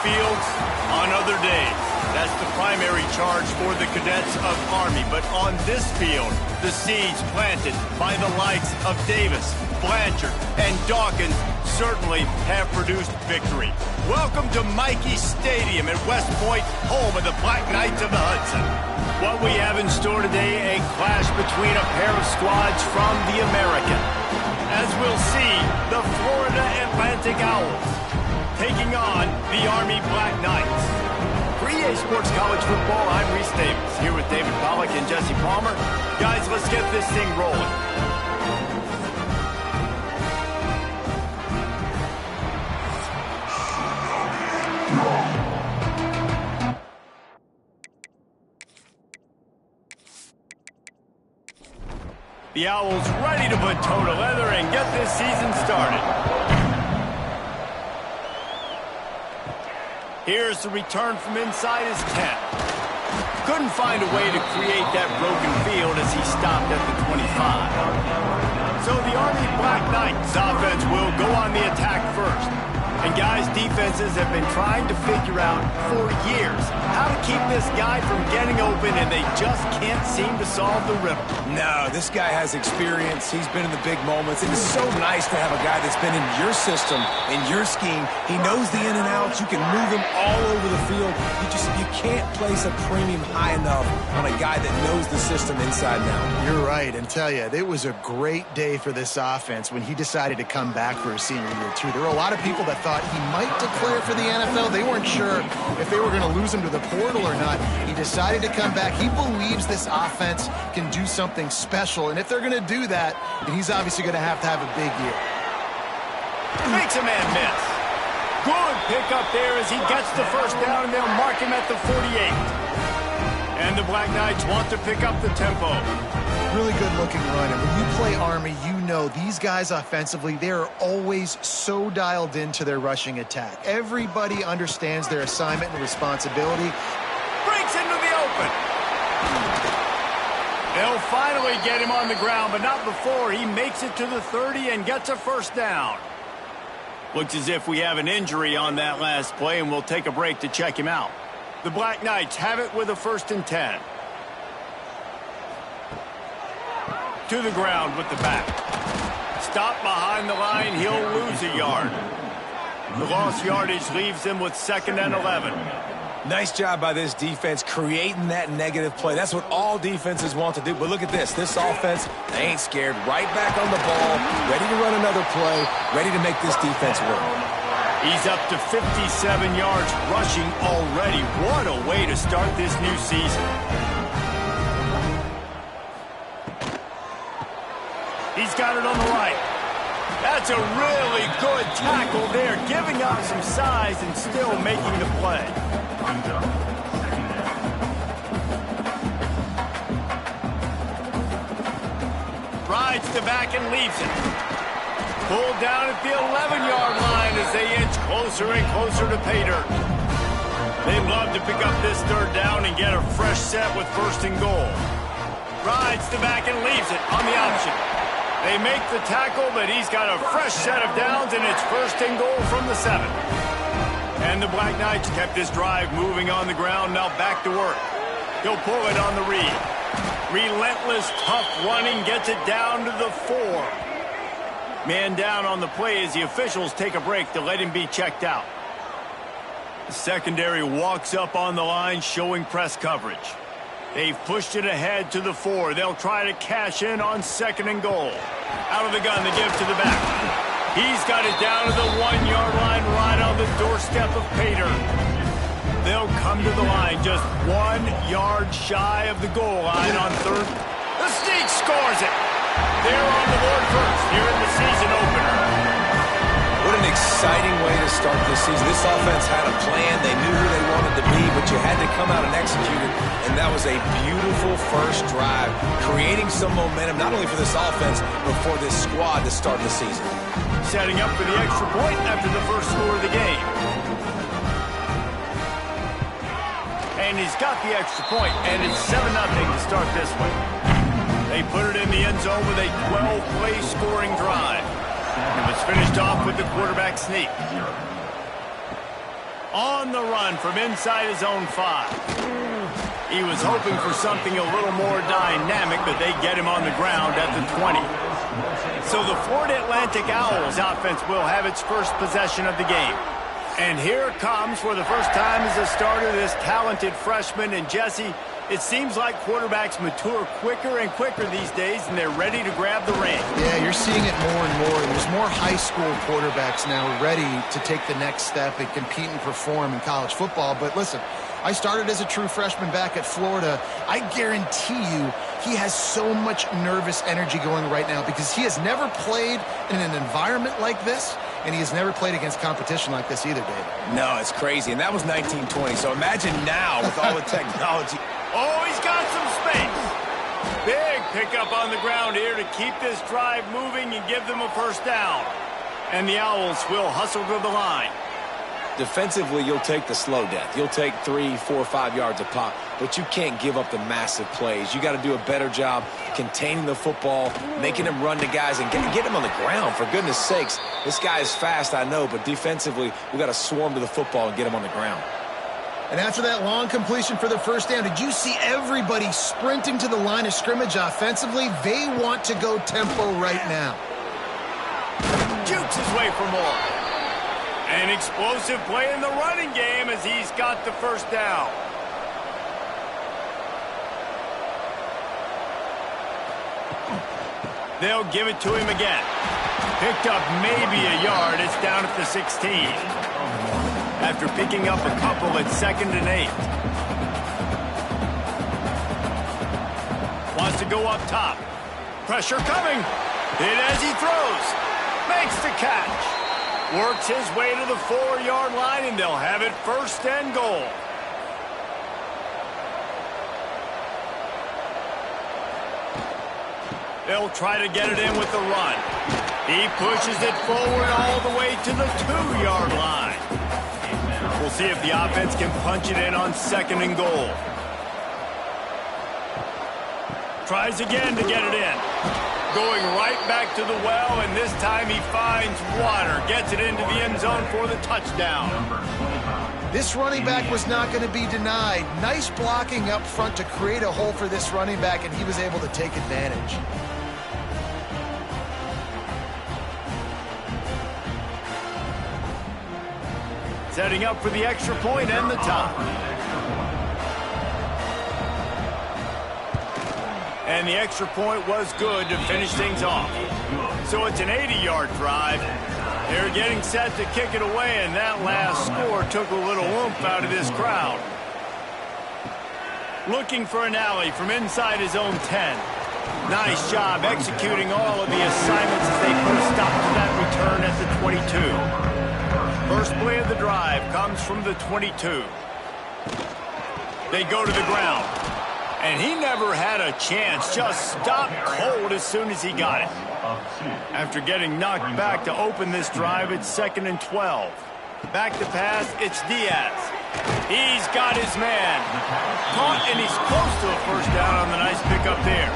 fields on other days. That's the primary charge for the cadets of Army. But on this field, the seeds planted by the likes of Davis, Blanchard, and Dawkins certainly have produced victory. Welcome to Michie Stadium at West Point, home of the Black Knights of the Hudson. What we have in store today, a clash between a pair of squads from the American. As we'll see, the Florida Atlantic Owls taking on the Army Black Knights. For EA Sports College Football, I'm Reese Davis, here with David Pollack and Jesse Palmer. Guys, let's get this thing rolling. The Owls ready to put toe to leather and get this season started. Here's the return from inside his tent. Couldn't find a way to create that broken field as he stopped at the 25. So the Army Black Knights offense will go on the attack first. And guys, defenses have been trying to figure out for years how to keep this guy from getting open, and they just can't seem to solve the riddle. No, this guy has experience. He's been in the big moments. It is so nice to have a guy that's been in your system, in your scheme. He knows the in and outs. You can move him all over the field. You can't place a premium high enough on a guy that knows the system inside and out. You're right, and tell you, it was a great day for this offense when he decided to come back for his senior year, too. There were a lot of people that thought he might declare for the NFL. They weren't sure if they were going to lose him to the portal or not. He decided to come back. He believes this offense can do something special, and if they're going to do that, then he's obviously going to have a big year. Makes a man miss. Good pickup there as he gets the first down, and they'll mark him at the 48. And the Black Knights want to pick up the tempo. Really good-looking run, and when you play Army, you know these guys offensively, they are always so dialed into their rushing attack. Everybody understands their assignment and responsibility. Breaks into the open. They'll finally get him on the ground, but not before he makes it to the 30 and gets a first down. Looks as if we have an injury on that last play, and we'll take a break to check him out. The Black Knights have it with a 1st and 10. To the ground with the back. Stop behind the line, he'll lose a yard. The lost yardage leaves him with 2nd and 11. Nice job by this defense creating that negative play. That's what all defenses want to do. But look at this. This offense, they ain't scared. Right back on the ball, ready to run another play, ready to make this defense work. He's up to 57 yards rushing already. What a way to start this new season. He's got it on the right. That's a really good tackle there, giving up some size and still making the play. Rides the back and leaves it. Pulled down at the 11-yard line as they inch closer and closer to pay dirt. They'd love to pick up this 3rd down and get a fresh set with 1st and goal. Rides the back and leaves it on the option. They make the tackle, but he's got a fresh set of downs, and it's 1st and goal from the 7. And the Black Knights kept this drive moving on the ground, now back to work. He'll pull it on the read. Relentless, tough running gets it down to the 4. Man down on the play as the officials take a break to let him be checked out. The secondary walks up on the line, showing press coverage. They've pushed it ahead to the 4. They'll try to cash in on 2nd and goal. Out of the gun, they give to the back. He's got it down to the 1-yard line, right on the doorstep of pay dirt. They'll come to the line just 1 yard shy of the goal line on 3rd. The Sneak scores it. They're on the board first here in the season opener. What an exciting way to start this season. This offense had a plan. They knew who they wanted to be, but you had to come out and execute it. And that was a beautiful first drive, creating some momentum, not only for this offense, but for this squad to start the season. Setting up for the extra point after the first score of the game. And he's got the extra point, and it's 7-0 to start this one. They put it in the end zone with a 12-play scoring drive. It was finished off with the quarterback sneak. On the run from inside his own 5. He was hoping for something a little more dynamic, but they get him on the ground at the 20. So the Florida Atlantic Owls offense will have its first possession of the game. And here it comes for the first time as a starter, this talented freshman. And Jesse, it seems like quarterbacks mature quicker and quicker these days, and they're ready to grab the ring. Yeah, you're seeing it more and more. There's more high school quarterbacks now ready to take the next step and compete and perform in college football. But listen, I started as a true freshman back at Florida. I guarantee you he has so much nervous energy going right now because he has never played in an environment like this, and he has never played against competition like this either, David. No, it's crazy, and that was 1920. So imagine now with all the technology. Oh, he's got some space. Big pickup on the ground here to keep this drive moving and give them a first down. And the Owls will hustle to the line. Defensively, you'll take the slow death. You'll take 3, 4, 5 yards a pop, but you can't give up the massive plays. You got to do a better job containing the football, making him run to guys, and get him on the ground. For goodness sakes, this guy is fast, I know, but defensively, we got to swarm to the football and get him on the ground. And after that long completion for the first down, did you see everybody sprinting to the line of scrimmage offensively? They want to go tempo right now. Jukes his way for more. An explosive play in the running game as he's got the first down. They'll give it to him again. Picked up maybe a yard. It's down at the 16. After picking up a couple at 2nd and 8. Wants to go up top. Pressure coming. Hit as he throws. Makes the catch. Works his way to the 4-yard line, and they'll have it 1st and goal. They'll try to get it in with the run. He pushes it forward all the way to the 2-yard line. We'll see if the offense can punch it in on 2nd and goal. Tries again to get it in. Going right back to the well, and this time he finds water. Gets it into the end zone for the touchdown. This running back was not going to be denied. Nice blocking up front to create a hole for this running back, and he was able to take advantage. Setting up for the extra point and the top. And the extra point was good to finish things off. So it's an 80-yard drive. They're getting set to kick it away, and that last score took a little oomph out of this crowd. Looking for an alley from inside his own 10. Nice job executing all of the assignments as they put a stop to that return at the 22. First play of the drive comes from the 22. They go to the ground. And he never had a chance, just stopped cold as soon as he got it. After getting knocked back to open this drive, it's 2nd and 12. Back to pass, it's Diaz. He's got his man. Caught, and he's close to a first down on the nice pickup there.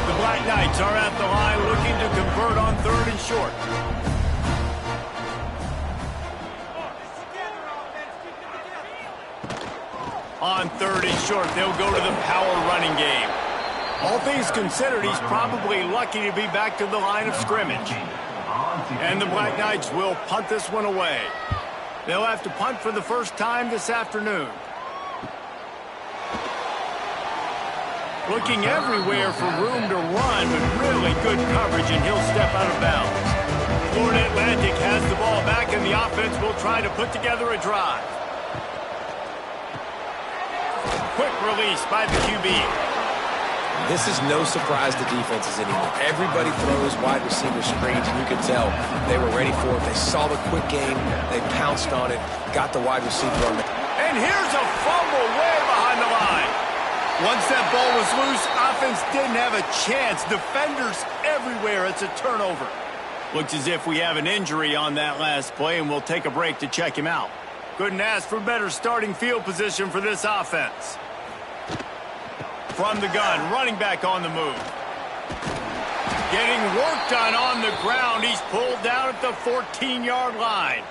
The Black Knights are at the line looking to convert on 3rd and short. On 3rd and short, they'll go to the power running game. All things considered, he's probably lucky to be back to the line of scrimmage. And the Black Knights will punt this one away. They'll have to punt for the first time this afternoon. Looking everywhere for room to run, but really good coverage, and he'll step out of bounds. Florida Atlantic has the ball back, and the offense will try to put together a drive. Quick release by the QB. This is no surprise to defenses anymore. Everybody throws wide receiver screens, and you can tell they were ready for it. They saw the quick game. They pounced on it, got the wide receiver on it. And here's a fumble way behind the line. Once that ball was loose, offense didn't have a chance. Defenders everywhere. It's a turnover. Looks as if we have an injury on that last play, and we'll take a break to check him out. Couldn't ask for better starting field position for this offense. From the gun, running back on the move. Getting work done on the ground. He's pulled down at the 14-yard line.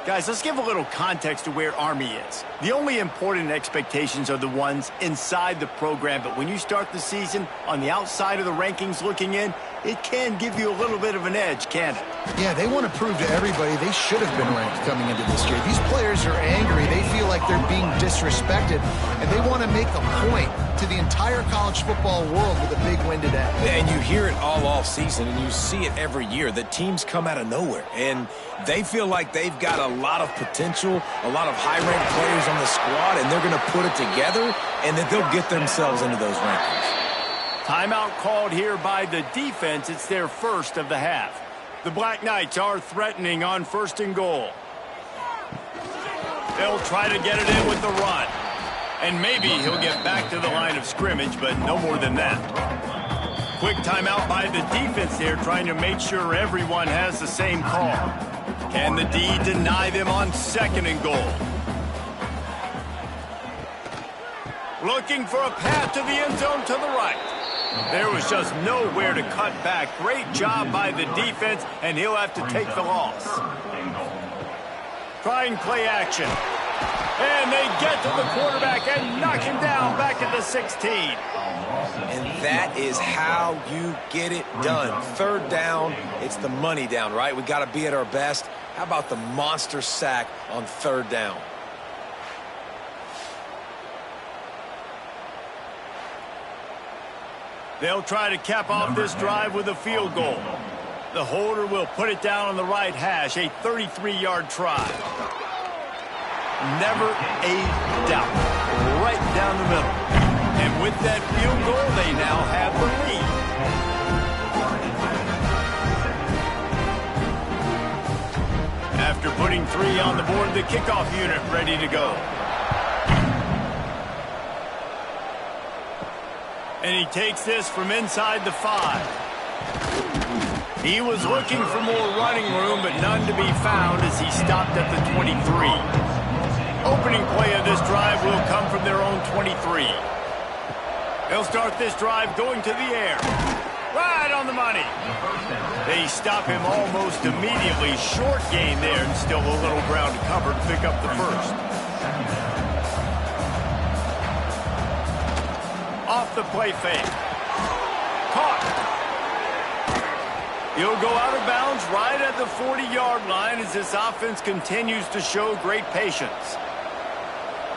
Guys, let's give a little context to where Army is. The only important expectations are the ones inside the program, but when you start the season on the outside of the rankings looking in, it can give you a little bit of an edge, can it? Yeah, they want to prove to everybody they should have been ranked coming into this year. These players are angry. They feel like they're being disrespected, and they want to make a point to the entire college football world with a big win today. And you hear it all off season, and you see it every year. The teams come out of nowhere, and they feel like they've got a lot of potential, a lot of high-ranked players on the squad, and they're going to put it together, and that they'll get themselves into those rankings. Timeout called here by the defense. It's their first of the half. The Black Knights are threatening on 1st and goal. They'll try to get it in with the run. And maybe he'll get back to the line of scrimmage, but no more than that. Quick timeout by the defense here, trying to make sure everyone has the same call. Can the D deny them on 2nd and goal? Looking for a path to the end zone to the right. There was just nowhere to cut back. Great job by the defense, and he'll have to take the loss. Trying play action. And they get to the quarterback and knock him down back at the 16. And that is how you get it done. 3rd down, it's the money down, right? We got to be at our best. How about the monster sack on 3rd down? They'll try to cap off this drive with a field goal. The holder will put it down on the right hash, a 33-yard try. Never a doubt. Right down the middle. And with that field goal, they now have the lead. After putting 3 on the board, the kickoff unit ready to go. And he takes this from inside the 5. He was looking for more running room, but none to be found as he stopped at the 23. Opening play of this drive will come from their own 23. They'll start this drive going to the air. Right on the money. They stop him almost immediately. Short gain there, and still a little ground to cover to pick up the first. Off the play fake. Caught. He'll go out of bounds right at the 40-yard line as this offense continues to show great patience.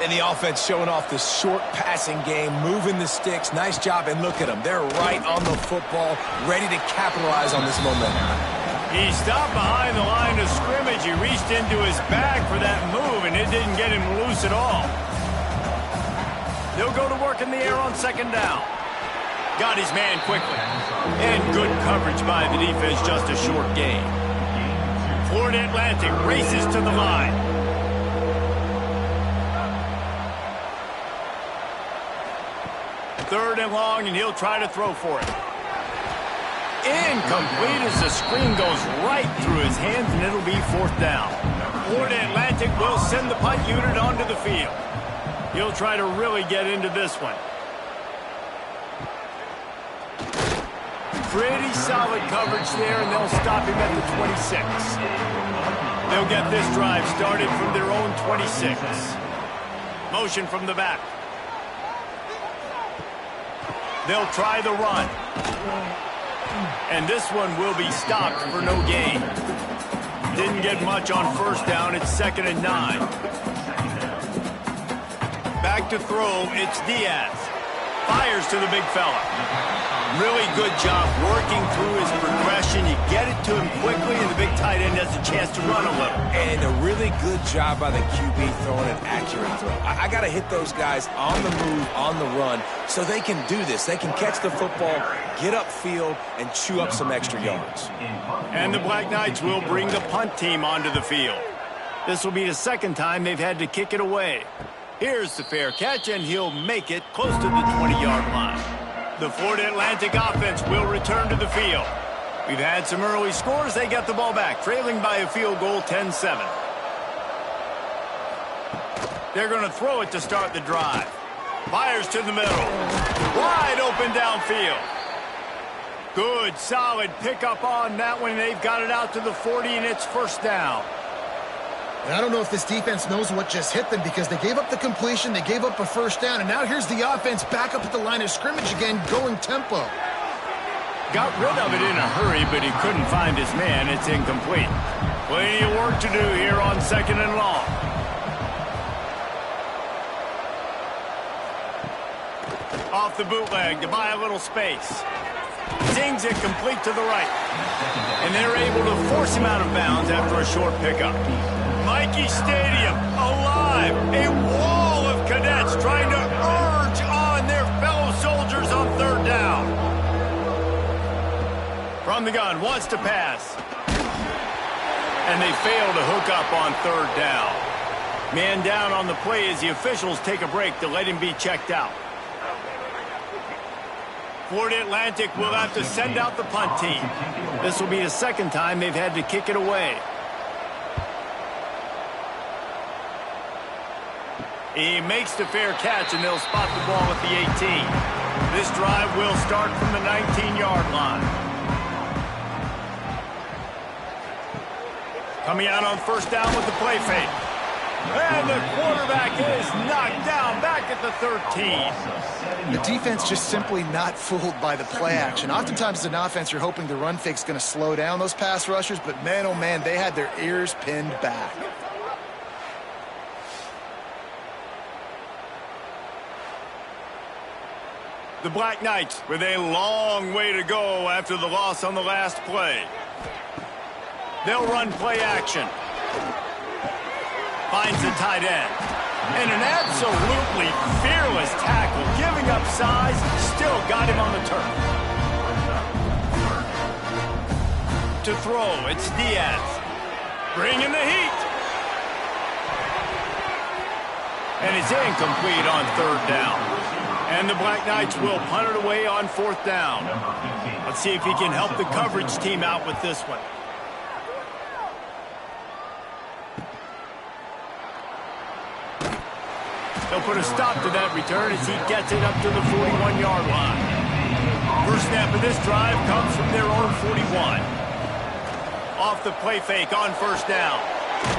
And the offense showing off this short passing game, moving the sticks. Nice job, and look at them. They're right on the football, ready to capitalize on this momentum. He stopped behind the line of scrimmage. He reached into his bag for that move, and it didn't get him loose at all. They'll go to work in the air on 2nd down. Got his man quickly. And good coverage by the defense, just a short gain. Florida Atlantic races to the line. Third and long, and he'll try to throw for it. Incomplete as the screen goes right through his hands, and it'll be 4th down. Florida Atlantic will send the punt unit onto the field. He'll try to really get into this one. Pretty solid coverage there, and they'll stop him at the 26. They'll get this drive started from their own 26. Motion from the back. They'll try the run. And this one will be stopped for no gain. Didn't get much on 1st down. It's 2nd and 9. Back to throw, it's Diaz. Fires to the big fella. Really good job working through his progression. You get it to him quickly, and the big tight end has a chance to run a little. And a really good job by the QB throwing an accurate throw. I got to hit those guys on the move, on the run, so they can do this. They can catch the football, get upfield, and chew up some extra yards. And the Black Knights will bring the punt team onto the field. This will be the 2nd time they've had to kick it away. Here's the fair catch, and he'll make it close to the 20-yard line. The Florida Atlantic offense will return to the field. We've had some early scores. They got the ball back, trailing by a field goal 10-7. They're going to throw it to start the drive. Fires to the middle. Wide open downfield. Good, solid pickup on that one. They've got it out to the 40, and it's 1st down. And I don't know if this defense knows what just hit them because they gave up the completion, they gave up a first down, and now here's the offense back up at the line of scrimmage again, going tempo. Got rid of it in a hurry, but he couldn't find his man. It's incomplete. Plenty of work to do here on 2nd and long. Off the bootleg to buy a little space. Zings it complete to the right. And they're able to force him out of bounds after a short pickup. Mikey Stadium, alive. A wall of cadets trying to urge on their fellow soldiers on 3rd down. From the gun, wants to pass. And they fail to hook up on 3rd down. Man down on the play as the officials take a break to let him be checked out. Florida Atlantic will have to send out the punt team. This will be the 2nd time they've had to kick it away. He makes the fair catch, and they'll spot the ball at the 18. This drive will start from the 19-yard line. Coming out on 1st down with the play fake. And the quarterback is knocked down back at the 13. The defense just simply not fooled by the play action. Oftentimes as an offense, you're hoping the run fake's going to slow down those pass rushers, but man, oh man, they had their ears pinned back. The Black Knights with a long way to go after the loss on the last play. They'll run play action. Finds the tight end. And an absolutely fearless tackle, giving up size, still got him on the turf. To throw, it's Diaz. Bringing the heat. And it's incomplete on 3rd down. And the Black Knights will punt it away on 4th down. Let's see if he can help the coverage team out with this one. They'll put a stop to that return as he gets it up to the 41-yard line. First snap of this drive comes from their own 41. Off the play fake on 1st down.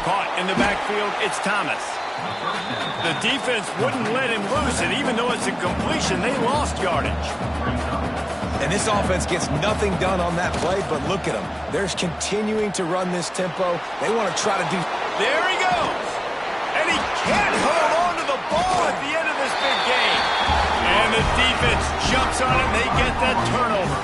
Caught in the backfield, it's Thomas. The defense wouldn't let him loose, and even though it's a completion, they lost yardage. And this offense gets nothing done on that play, but look at them. They're continuing to run this tempo. They want to try to do... There he goes! And he can't hold on to the ball at the end of this big game. And the defense jumps on it, and they get that turnover.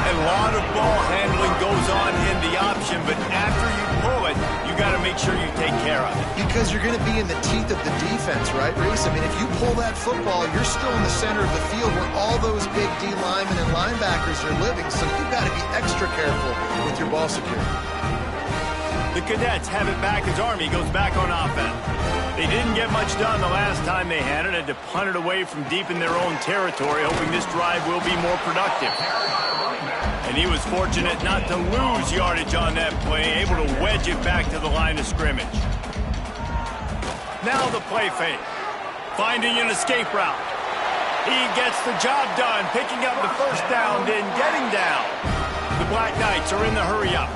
A lot of ball handling goes on in the option, but after you pull it, you got to make sure you take care of it. Because you're going to be in the teeth of the defense, right, Reese? I mean, if you pull that football, you're still in the center of the field where all those big D linemen and linebackers are living, so you've got to be extra careful with your ball security. The Cadets have it back as Army goes back on offense. They didn't get much done the last time they had it to punt it away from deep in their own territory, hoping this drive will be more productive. And he was fortunate not to lose yardage on that play, able to wedge it back to the line of scrimmage. Now the play fake. Finding an escape route. He gets the job done, picking up the 1st down, then getting down. The Black Knights are in the hurry up.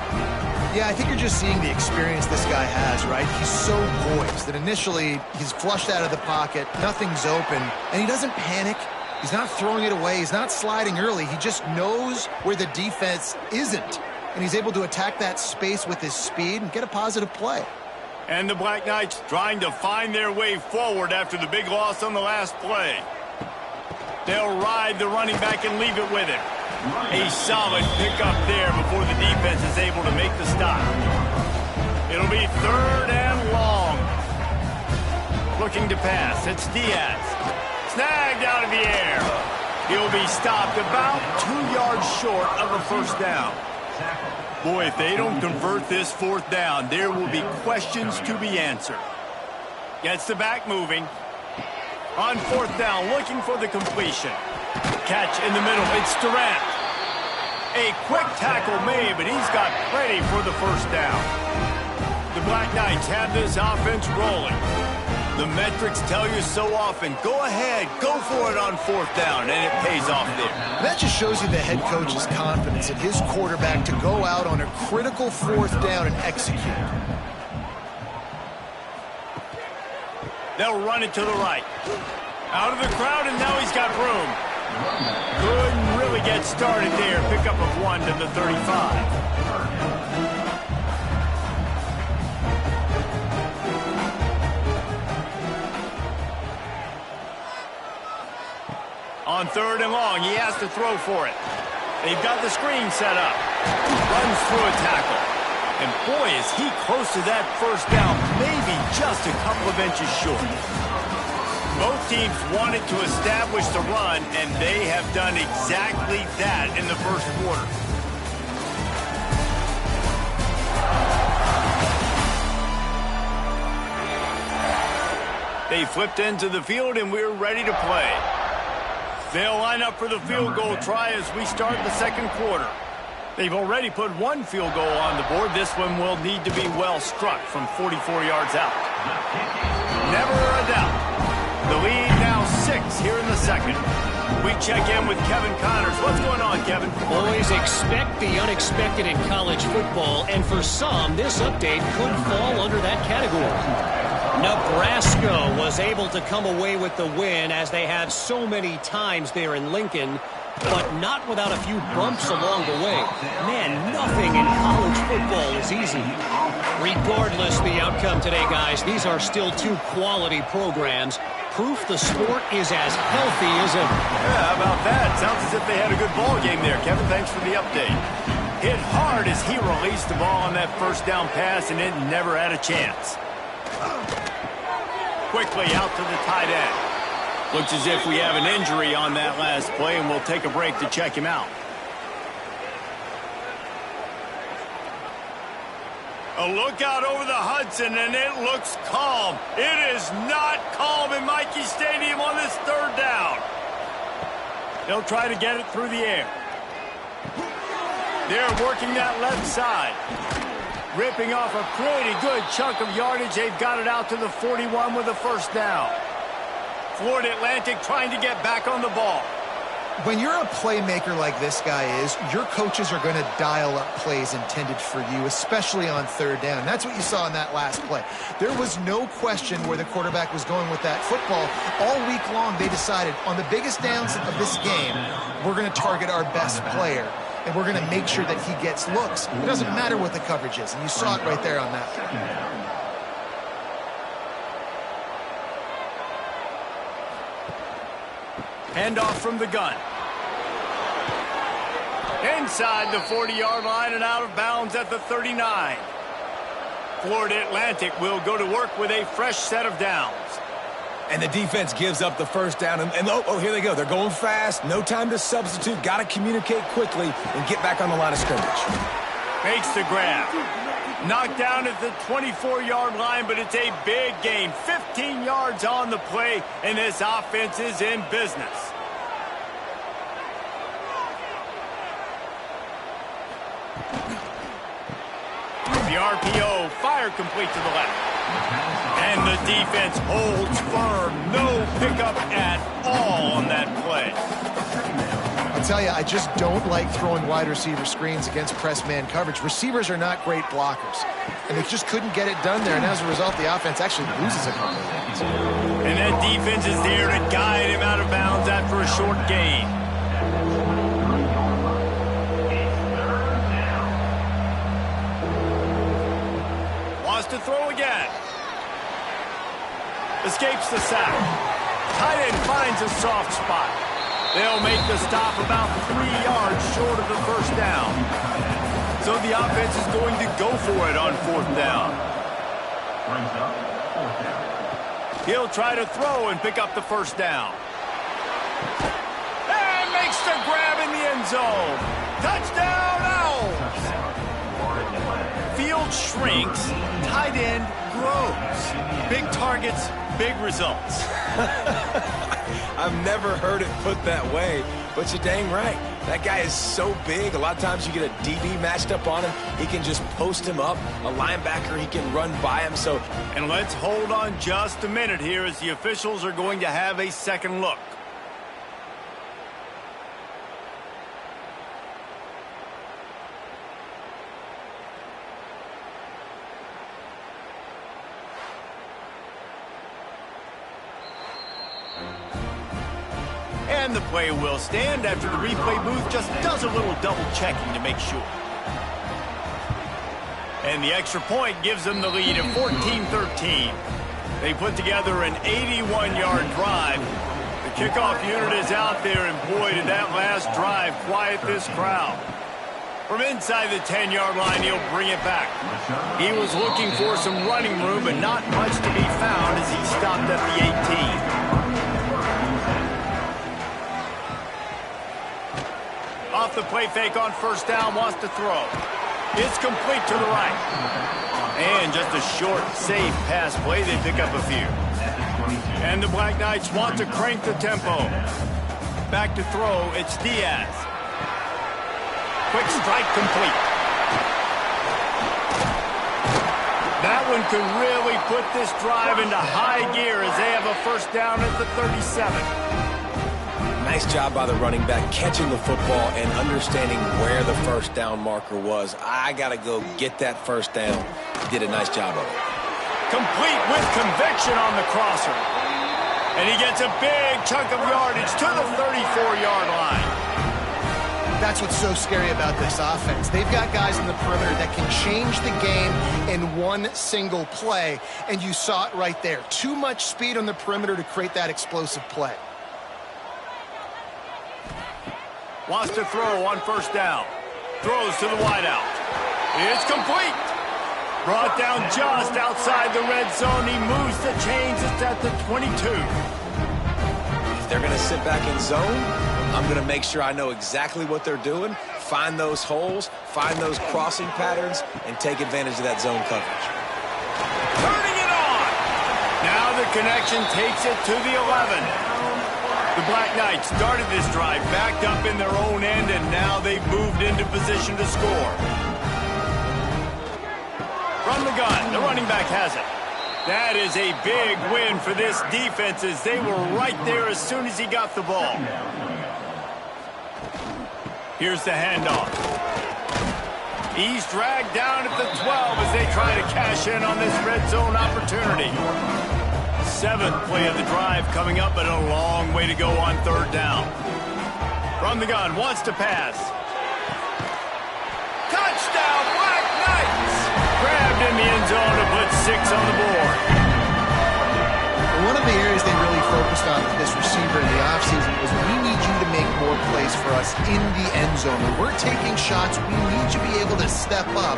Yeah, I think you're just seeing the experience this guy has, right? He's so poised that initially he's flushed out of the pocket, nothing's open, and he doesn't panic. He's not throwing it away. He's not sliding early. He just knows where the defense isn't, and he's able to attack that space with his speed and get a positive play. And the Black Knights trying to find their way forward after the big loss on the last play. They'll ride the running back and leave it with him. A solid pickup there before the defense is able to make the stop. It'll be 3rd and long. Looking to pass. It's Diaz. Snagged out of the air. He'll be stopped about 2 yards short of a 1st down. Boy, if they don't convert this 4th down, there will be questions to be answered. Gets the back moving. On 4th down, looking for the completion. Catch in the middle, it's Durant. A quick tackle made, but he's got plenty for the 1st down. The Black Knights have this offense rolling. The metrics tell you so often, go ahead, go for it on 4th down, and it pays off there. That just shows you the head coach's confidence in his quarterback to go out on a critical 4th down and execute. They'll run it to the right. Out of the crowd, and now he's got room. Couldn't really get started there. Pickup of 1 to the 35. On 3rd and long, he has to throw for it. They've got the screen set up. Runs through a tackle. And boy, is he close to that first down, maybe just a couple of inches short. Both teams wanted to establish the run, and they have done exactly that in the first quarter. They flipped into the field, and we're ready to play. They'll line up for the field goal try as we start the second quarter. They've already put 1 field goal on the board. This one will need to be well struck from 44 yards out. Never a doubt. The lead now 6 here in the second. We check in with Kevin Connors. What's going on, Kevin? Always expect the unexpected in college football, and for some, this update could fall under that category. Nebraska was able to come away with the win as they have so many times there in Lincoln, but not without a few bumps along the way. Man, nothing in college football is easy. Regardless the outcome today, guys, these are still 2 quality programs. Proof the sport is as healthy as ever. Yeah, how about that? Sounds as if they had a good ball game there. Kevin, thanks for the update. Hit hard as he released the ball on that first down pass, and it never had a chance. Quickly out to the tight end. Looks as if we have an injury on that last play, and we'll take a break to check him out. A look out over the Hudson, and it looks calm. It is not calm in Michie Stadium on this 3rd down. They'll try to get it through the air. They're working that left side. Ripping off a pretty good chunk of yardage. They've got it out to the 41 with a first down. Florida Atlantic trying to get back on the ball. When you're a playmaker like this guy is, your coaches are going to dial up plays intended for you, especially on 3rd down. That's what you saw in that last play. There was no question where the quarterback was going with that football. All week long, they decided on the biggest downs of this game, we're going to target our best player, and we're going to make sure that he gets looks. It doesn't matter what the coverage is, and you saw it right there on that play. Handoff from the gun. Inside the 40-yard line and out of bounds at the 39. Florida Atlantic will go to work with a fresh set of downs. And the defense gives up the first down. And oh, here they go. They're going fast. No time to substitute. Got to communicate quickly and get back on the line of scrimmage. Makes the grab. Knocked down at the 24-yard line, but it's a big gain. 15 yards on the play, and this offense is in business. The RPO, fire complete to the left. And the defense holds firm. No pickup at all on that play. I'll tell you, I just don't like throwing wide receiver screens against press man coverage. Receivers are not great blockers, and they just couldn't get it done there, and as a result, the offense actually loses a couple of yards. And that defense is there to guide him out of bounds after a short gain. Wants to throw again. Escapes the sack. Tight end finds a soft spot. They'll make the stop about 3 yards short of the first down. So the offense is going to go for it on 4th down. He'll try to throw and pick up the first down. And makes the grab in the end zone. Touchdown, Owls! Field shrinks, tight end grows. Big targets, big results. I've never heard it put that way, but you're dang right. That guy is so big. A lot of times you get a DB matched up on him. He can just post him up. A linebacker, he can run by him. So, and let's hold on just a minute here as the officials are going to have a second look. and the play will stand after the replay booth just does a little double checking to make sure. And the extra point gives them the lead at 14-13. They put together an 81-yard drive. The kickoff unit is out there, and boy, did that last drive quiet this crowd. From inside the 10-yard line, he'll bring it back. He was looking for some running room, but not much to be found as he stopped at the 18. Off the play fake on first down, wants to throw. It's complete to the right. And just a short, safe pass play, they pick up a few. And the Black Knights want to crank the tempo. Back to throw, it's Diaz. Quick strike complete. That one could really put this drive into high gear as they have a first down at the 37. Nice job by the running back catching the football and understanding where the first down marker was. I got to go get that first down. He did a nice job of it. Complete with conviction on the crosser. And he gets a big chunk of yardage to the 34-yard line. That's what's so scary about this offense. They've got guys in the perimeter that can change the game in one single play, and you saw it right there. Too much speed on the perimeter to create that explosive play. Wants to throw on first down. Throws to the wideout. It's complete. Brought down just outside the red zone. He moves the chains. It's at the 22. If they're going to sit back in zone, I'm going to make sure I know exactly what they're doing, find those holes, find those crossing patterns, and take advantage of that zone coverage. Turning it on. Now the connection takes it to the 11. The Black Knights started this drive backed up in their own end, and now they've moved into position to score. From the gun, the running back has it. That is a big win for this defense as they were right there as soon as he got the ball. Here's the handoff. He's dragged down at the 12 as they try to cash in on this red zone opportunity. Seventh play of the drive coming up, but a long way to go on third down. From the gun, wants to pass. Touchdown, Black Knights! Grabbed in the end zone to put 6 on the board. One of the areas they really focused on with this receiver in the offseason was we need you to make more plays for us in the end zone. When we're taking shots, we need you to be able to step up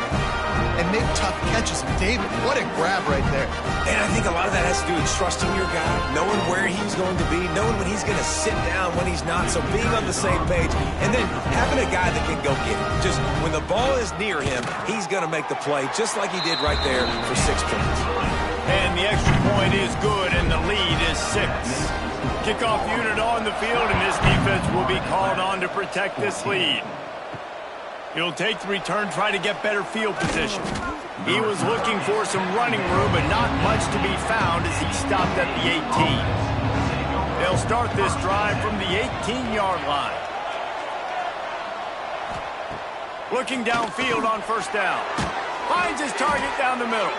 and make tough catches. David, what a grab right there. And I think a lot of that has to do with trusting your guy, knowing where he's going to be, knowing when he's going to sit down, when he's not, so being on the same page, and then having a guy that can go get it. Just when the ball is near him, he's going to make the play, just like he did right there for 6 points. And the extra point is good, and the lead is 6. Kickoff unit on the field, and this defense will be called on to protect this lead. He'll take the return, try to get better field position. He was looking for some running room, but not much to be found as he stopped at the 18. They'll start this drive from the 18-yard line. Looking downfield on first down. Finds his target down the middle.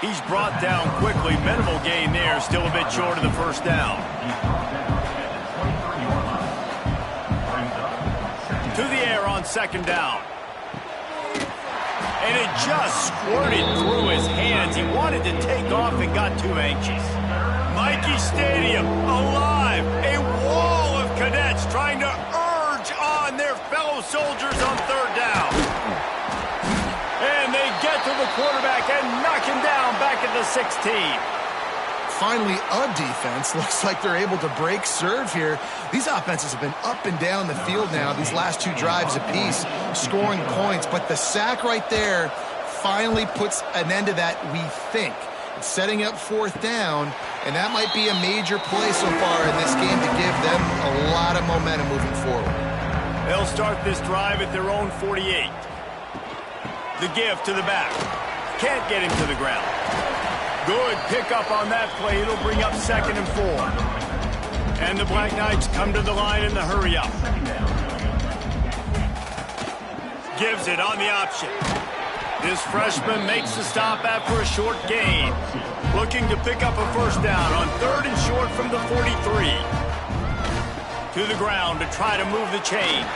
He's brought down quickly. Minimal gain there. Still a bit short of the first down. To the air on second down. And it just squirted through his hands. He wanted to take off and got too anxious. Mikey Stadium alive. A wall of cadets trying to urge on their fellow soldiers on third down. And they get to the quarterback and knock him down back at the 16. Finally, a defense. Looks like they're able to break serve here. These offenses have been up and down the field now, these last 2 drives apiece, scoring points. But the sack right there finally puts an end to that, we think. It's setting up fourth down, and that might be a major play so far in this game to give them a lot of momentum moving forward. They'll start this drive at their own 48. The give to the back. Can't get him to the ground. Good pickup on that play. It'll bring up 2nd and 4. And the Black Knights come to the line in the hurry up. Gives it on the option. This freshman makes the stop after a short gain. Looking to pick up a first down on 3rd and short from the 43. To the ground to try to move the chains.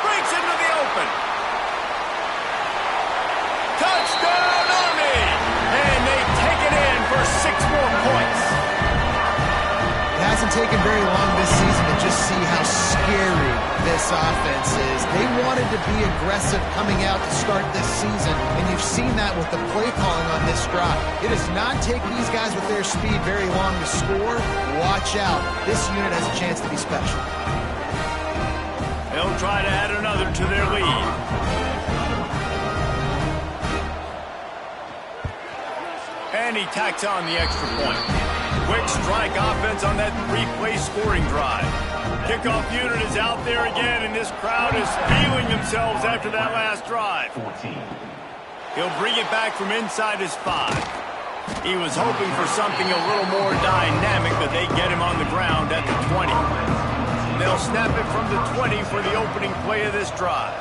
Breaks into the open. Touchdown, Army! And they take it in for 6 more points. It hasn't taken very long this season to just see how scary this offense is. They wanted to be aggressive coming out to start this season, and you've seen that with the play calling on this drive. It does not take these guys with their speed very long to score. Watch out. This unit has a chance to be special. They'll try to add another to their lead. And he tacks on the extra point. Quick strike offense on that 3-play scoring drive. Kickoff unit is out there again, and this crowd is feeling themselves after that last drive. He'll bring it back from inside his 5. He was hoping for something a little more dynamic, but they get him on the ground at the 20. They'll snap it from the 20 for the opening play of this drive.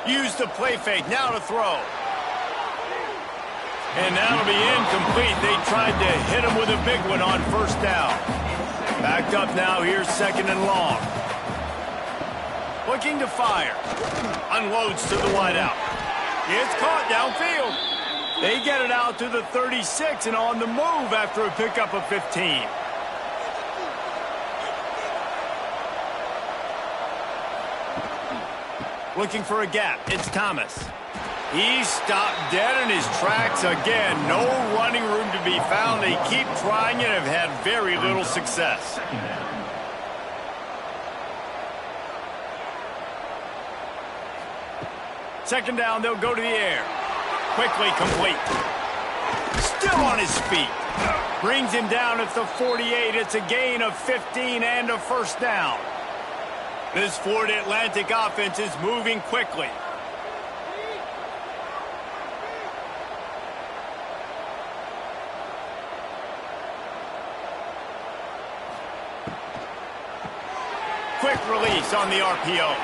Use the play fake, now to throw. And that'll be incomplete. They tried to hit him with a big one on first down. Backed up now, here's 2nd and long. Looking to fire. Unloads to the wideout. It's caught downfield. They get it out to the 36 and on the move after a pickup of 15. Looking for a gap. It's Thomas. He's stopped dead in his tracks again. No running room to be found. They keep trying and have had very little success. Second down, they'll go to the air. Quickly complete. Still on his feet. Brings him down at the 48. It's a gain of 15 and a first down. This Florida Atlantic offense is moving quickly. Quick release on the RPO.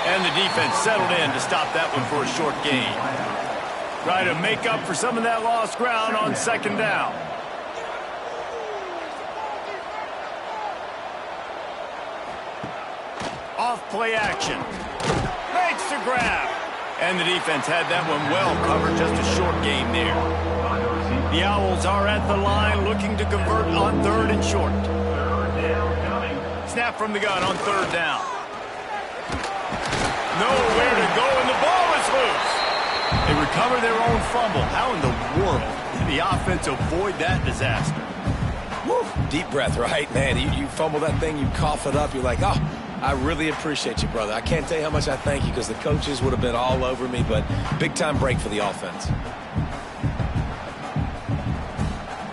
And the defense settled in to stop that one for a short gain. Try to make up for some of that lost ground on 2nd down. Off play action. Makes the grab. And the defense had that one well covered. Just a short gain there. The Owls are at the line looking to convert on 3rd and short. Snap from the gun on 3rd down. Nowhere to go, and the ball is loose. They recover their own fumble. How in the world did the offense avoid that disaster? Woo, deep breath, right, man? You fumble that thing, you cough it up, you're like, oh, I really appreciate you, brother. I can't tell you how much I thank you because the coaches would have been all over me, but big-time break for the offense.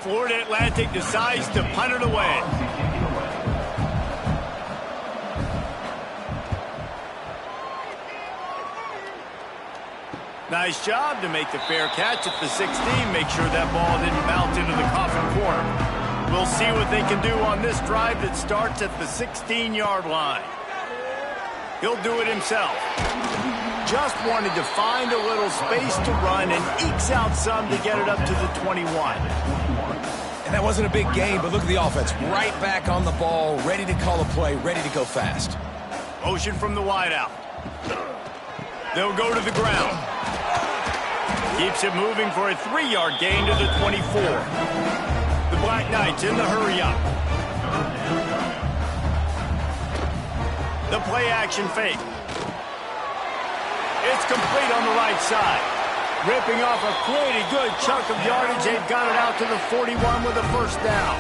Florida Atlantic decides to punt it away. Nice job to make the fair catch at the 16. Make sure that ball didn't bounce into the coffin corner. We'll see what they can do on this drive that starts at the 16-yard line. He'll do it himself. Just wanted to find a little space to run and ekes out some to get it up to the 21. And that wasn't a big gain, but look at the offense. Right back on the ball, ready to call a play, ready to go fast. Motion from the wideout. They'll go to the ground. Keeps it moving for a 3-yard gain to the 24. The Black Knights in the hurry-up. The play-action fake. It's complete on the right side. Ripping off a pretty good chunk of yardage. They've got it out to the 41 with a first down.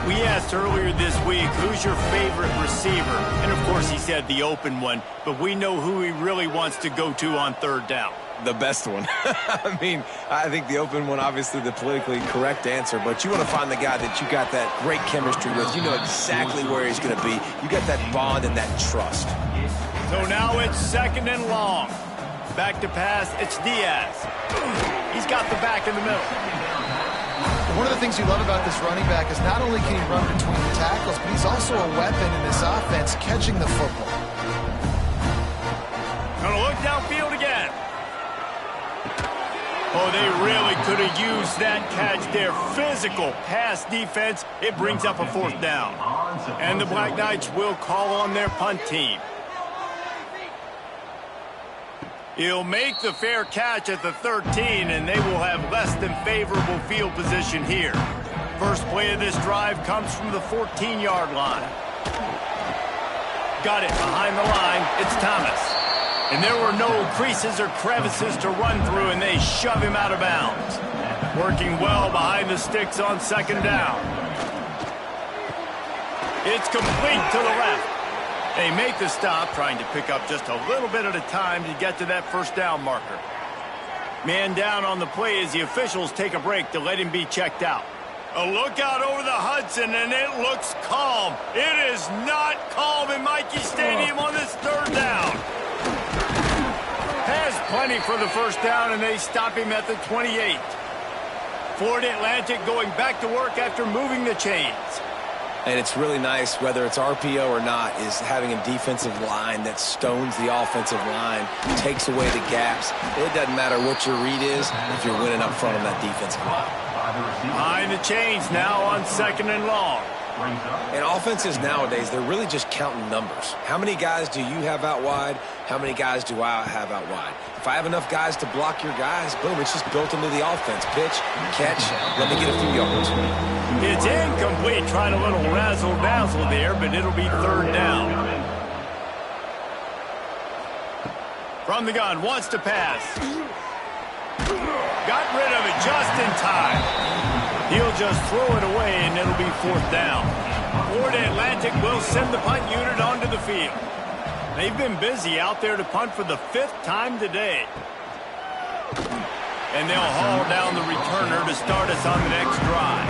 We asked earlier this week, who's your favorite receiver? And, of course, he said the open one. But we know who he really wants to go to on 3rd down. The best one. I mean, I think the open one, obviously the politically correct answer, but you want to find the guy that you got that great chemistry with. You know exactly where he's going to be. You got that bond and that trust. So now it's 2nd and long. Back to pass, it's Diaz. He's got the back in the middle. One of the things you love about this running back is not only can he run between the tackles, but he's also a weapon in this offense catching the football. Gonna look downfield again. Oh, they really could have used that catch there. Physical pass defense. It brings up a 4th down. And the Black Knights will call on their punt team. He'll make the fair catch at the 13, and they will have less than favorable field position here. First play of this drive comes from the 14-yard line. Got it behind the line. It's Thomas. And there were no creases or crevices to run through, and they shove him out of bounds. Working well behind the sticks on 2nd down. It's complete to the left. They make the stop, trying to pick up just a little bit at a time to get to that 1st down marker. Man down on the play as the officials take a break to let him be checked out. A look out over the Hudson, and it looks calm. It is not calm in Michie Stadium on this 3rd down. Has plenty for the 1st down, and they stop him at the 28. Florida Atlantic going back to work after moving the chains. And it's really nice, whether it's RPO or not, is having a defensive line that stones the offensive line, takes away the gaps. It doesn't matter what your read is if you're winning up front on that defensive line. Behind the chains now on 2nd and long. And offenses nowadays, they're really just counting numbers. How many guys do you have out wide? How many guys do I have out wide? If I have enough guys to block your guys, boom, it's just built into the offense. Pitch, catch, let me get a few yards. It's incomplete, trying a little razzle-dazzle there, but it'll be 3rd down. From the gun, wants to pass. Got rid of it just in time. He'll just throw it away, and it'll be 4th down. Florida Atlantic will send the punt unit onto the field. They've been busy out there to punt for the 5th time today. And they'll haul down the returner to start us on the next drive.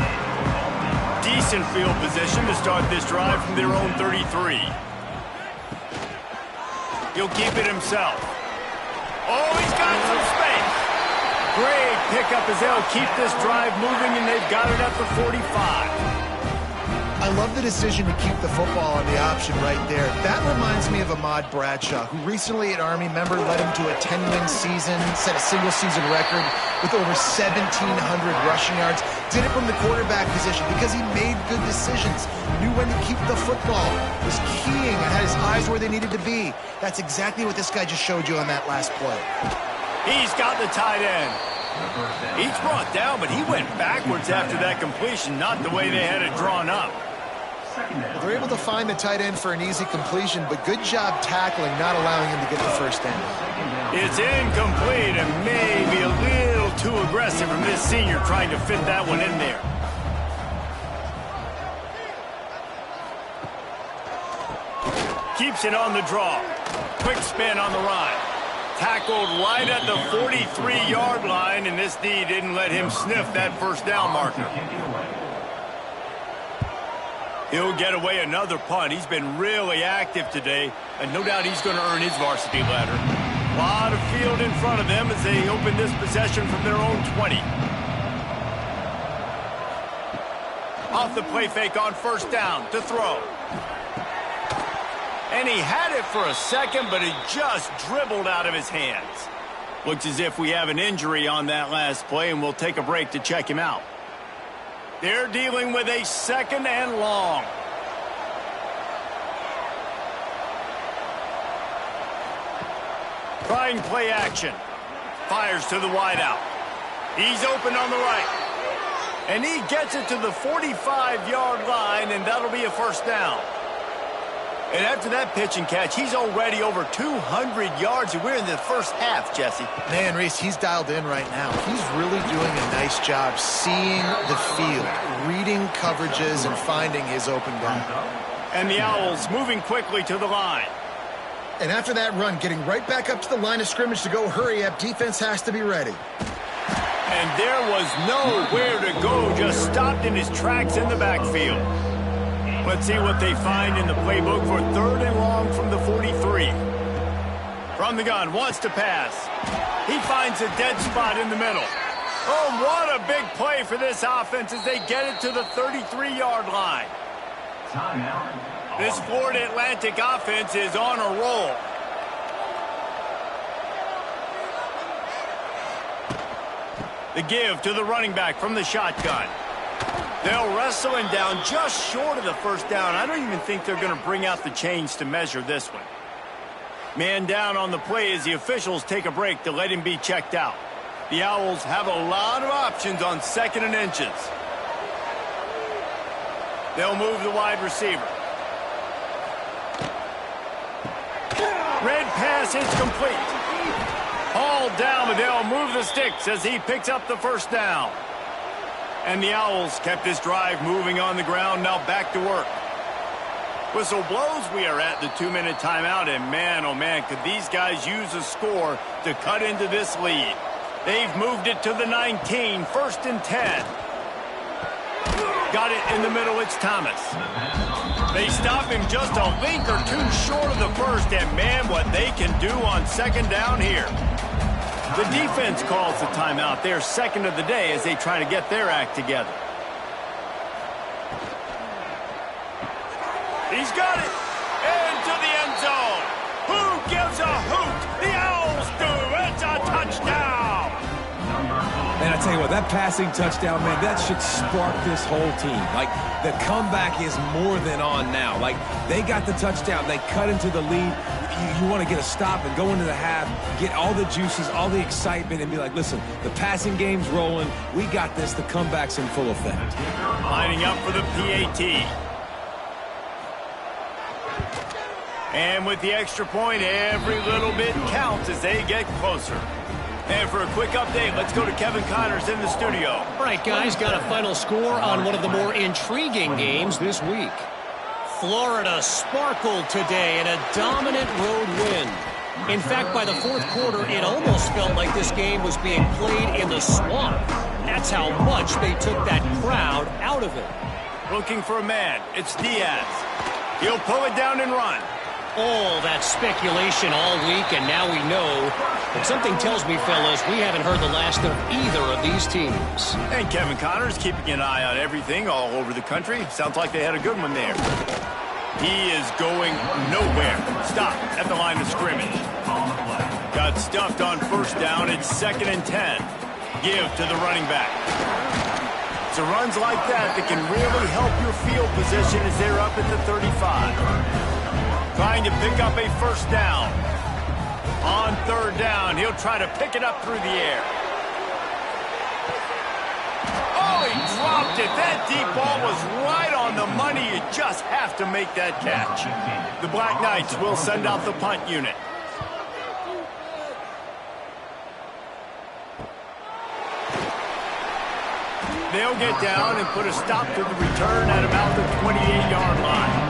Decent field position to start this drive from their own 33. He'll keep it himself. Oh, he's got some space. Great pickup as they'll keep this drive moving, and they've got it at the 45. I love the decision to keep the football on the option right there. That reminds me of Ahmad Bradshaw, who recently at Army, member, led him to a 10-win season, set a single-season record with over 1,700 rushing yards. Did it from the quarterback position because he made good decisions, knew when to keep the football, was keying, and had his eyes where they needed to be. That's exactly what this guy just showed you on that last play. He's got the tight end. He's brought down, but he went backwards after that completion, not the way they had it drawn up. They're able to find the tight end for an easy completion, but good job tackling, not allowing him to get the 1st down. It's incomplete and maybe a little too aggressive from this senior trying to fit that one in there. Keeps it on the draw. Quick spin on the run. Tackled right at the 43-yard line, and this D didn't let him sniff that 1st down marker. He'll get away another punt. He's been really active today, and no doubt he's going to earn his varsity ladder. A lot of field in front of them as they open this possession from their own 20. Off the play fake on 1st down to throw. And he had it for a second, but it just dribbled out of his hands. Looks as if we have an injury on that last play, and we'll take a break to check him out. They're dealing with a 2nd and long. Trying play action. Fires to the wideout. He's open on the right. And he gets it to the 45-yard line, and that'll be a 1st down. And after that pitch and catch, he's already over 200 yards, and we're in the 1st half, Jesse. Man, Reese, he's dialed in right now. He's really doing a nice job seeing the field, reading coverages, and finding his open guy. And the Owls moving quickly to the line. And after that run, getting right back up to the line of scrimmage to go hurry up, defense has to be ready. And there was nowhere to go, just stopped in his tracks in the backfield. Let's see what they find in the playbook for 3rd and long from the 43. From the gun, wants to pass. He finds a dead spot in the middle. Oh, what a big play for this offense as they get it to the 33-yard line. This Florida Atlantic offense is on a roll. The give to the running back from the shotgun. They'll wrestle him down just short of the first down. I don't even think they're going to bring out the chains to measure this one. Man down on the play as the officials take a break to let him be checked out. The Owls have a lot of options on 2nd and inches. They'll move the wide receiver. Red pass is complete. Hauled down, but they'll move the sticks as he picks up the first down. And the Owls kept this drive moving on the ground, now back to work. Whistle blows, we are at the 2-minute timeout, and man, oh man, could these guys use a score to cut into this lead. They've moved it to the 19, 1st and 10. Got it in the middle, it's Thomas. They stop him just a link or two short of the first, and man, what they can do on 2nd down here. The defense calls the timeout. They're 2nd of the day as they try to get their act together. He's got it into the end zone. Who gives a hoot? The Owls do. It's a touchdown. Man, I tell you what, that passing touchdown, man, that should spark this whole team. Like, the comeback is more than on now. Like, they got the touchdown. They cut into the lead. You want to get a stop and go into the half, get all the juices, all the excitement, and be like, listen, the passing game's rolling. We got this. The comeback's in full effect. Lining up for the PAT. And with the extra point, every little bit counts as they get closer. And for a quick update, let's go to Kevin Connors in the studio. All right, guys, got a final score on one of the more intriguing games this week. Florida sparkled today in a dominant road win. In fact, by the 4th quarter, it almost felt like this game was being played in the swamp. That's how much they took that crowd out of it. Looking for a man. It's Diaz. He'll pull it down and run. All that speculation all week, and now we know. But something tells me, fellas, we haven't heard the last of either of these teams. And Kevin Connors keeping an eye on everything all over the country. Sounds like they had a good one there. He is going nowhere. Stop at the line of scrimmage. Got stuffed on 1st down. It's 2nd and 10. Give to the running back. So runs like that can really help your field position as they're up at the 35. Trying to pick up a 1st down. On 3rd down, he'll try to pick it up through the air. Oh, he dropped it. That deep ball was right on the money. You just have to make that catch. The Black Knights will send out the punt unit. They'll get down and put a stop to the return at about the 28-yard line.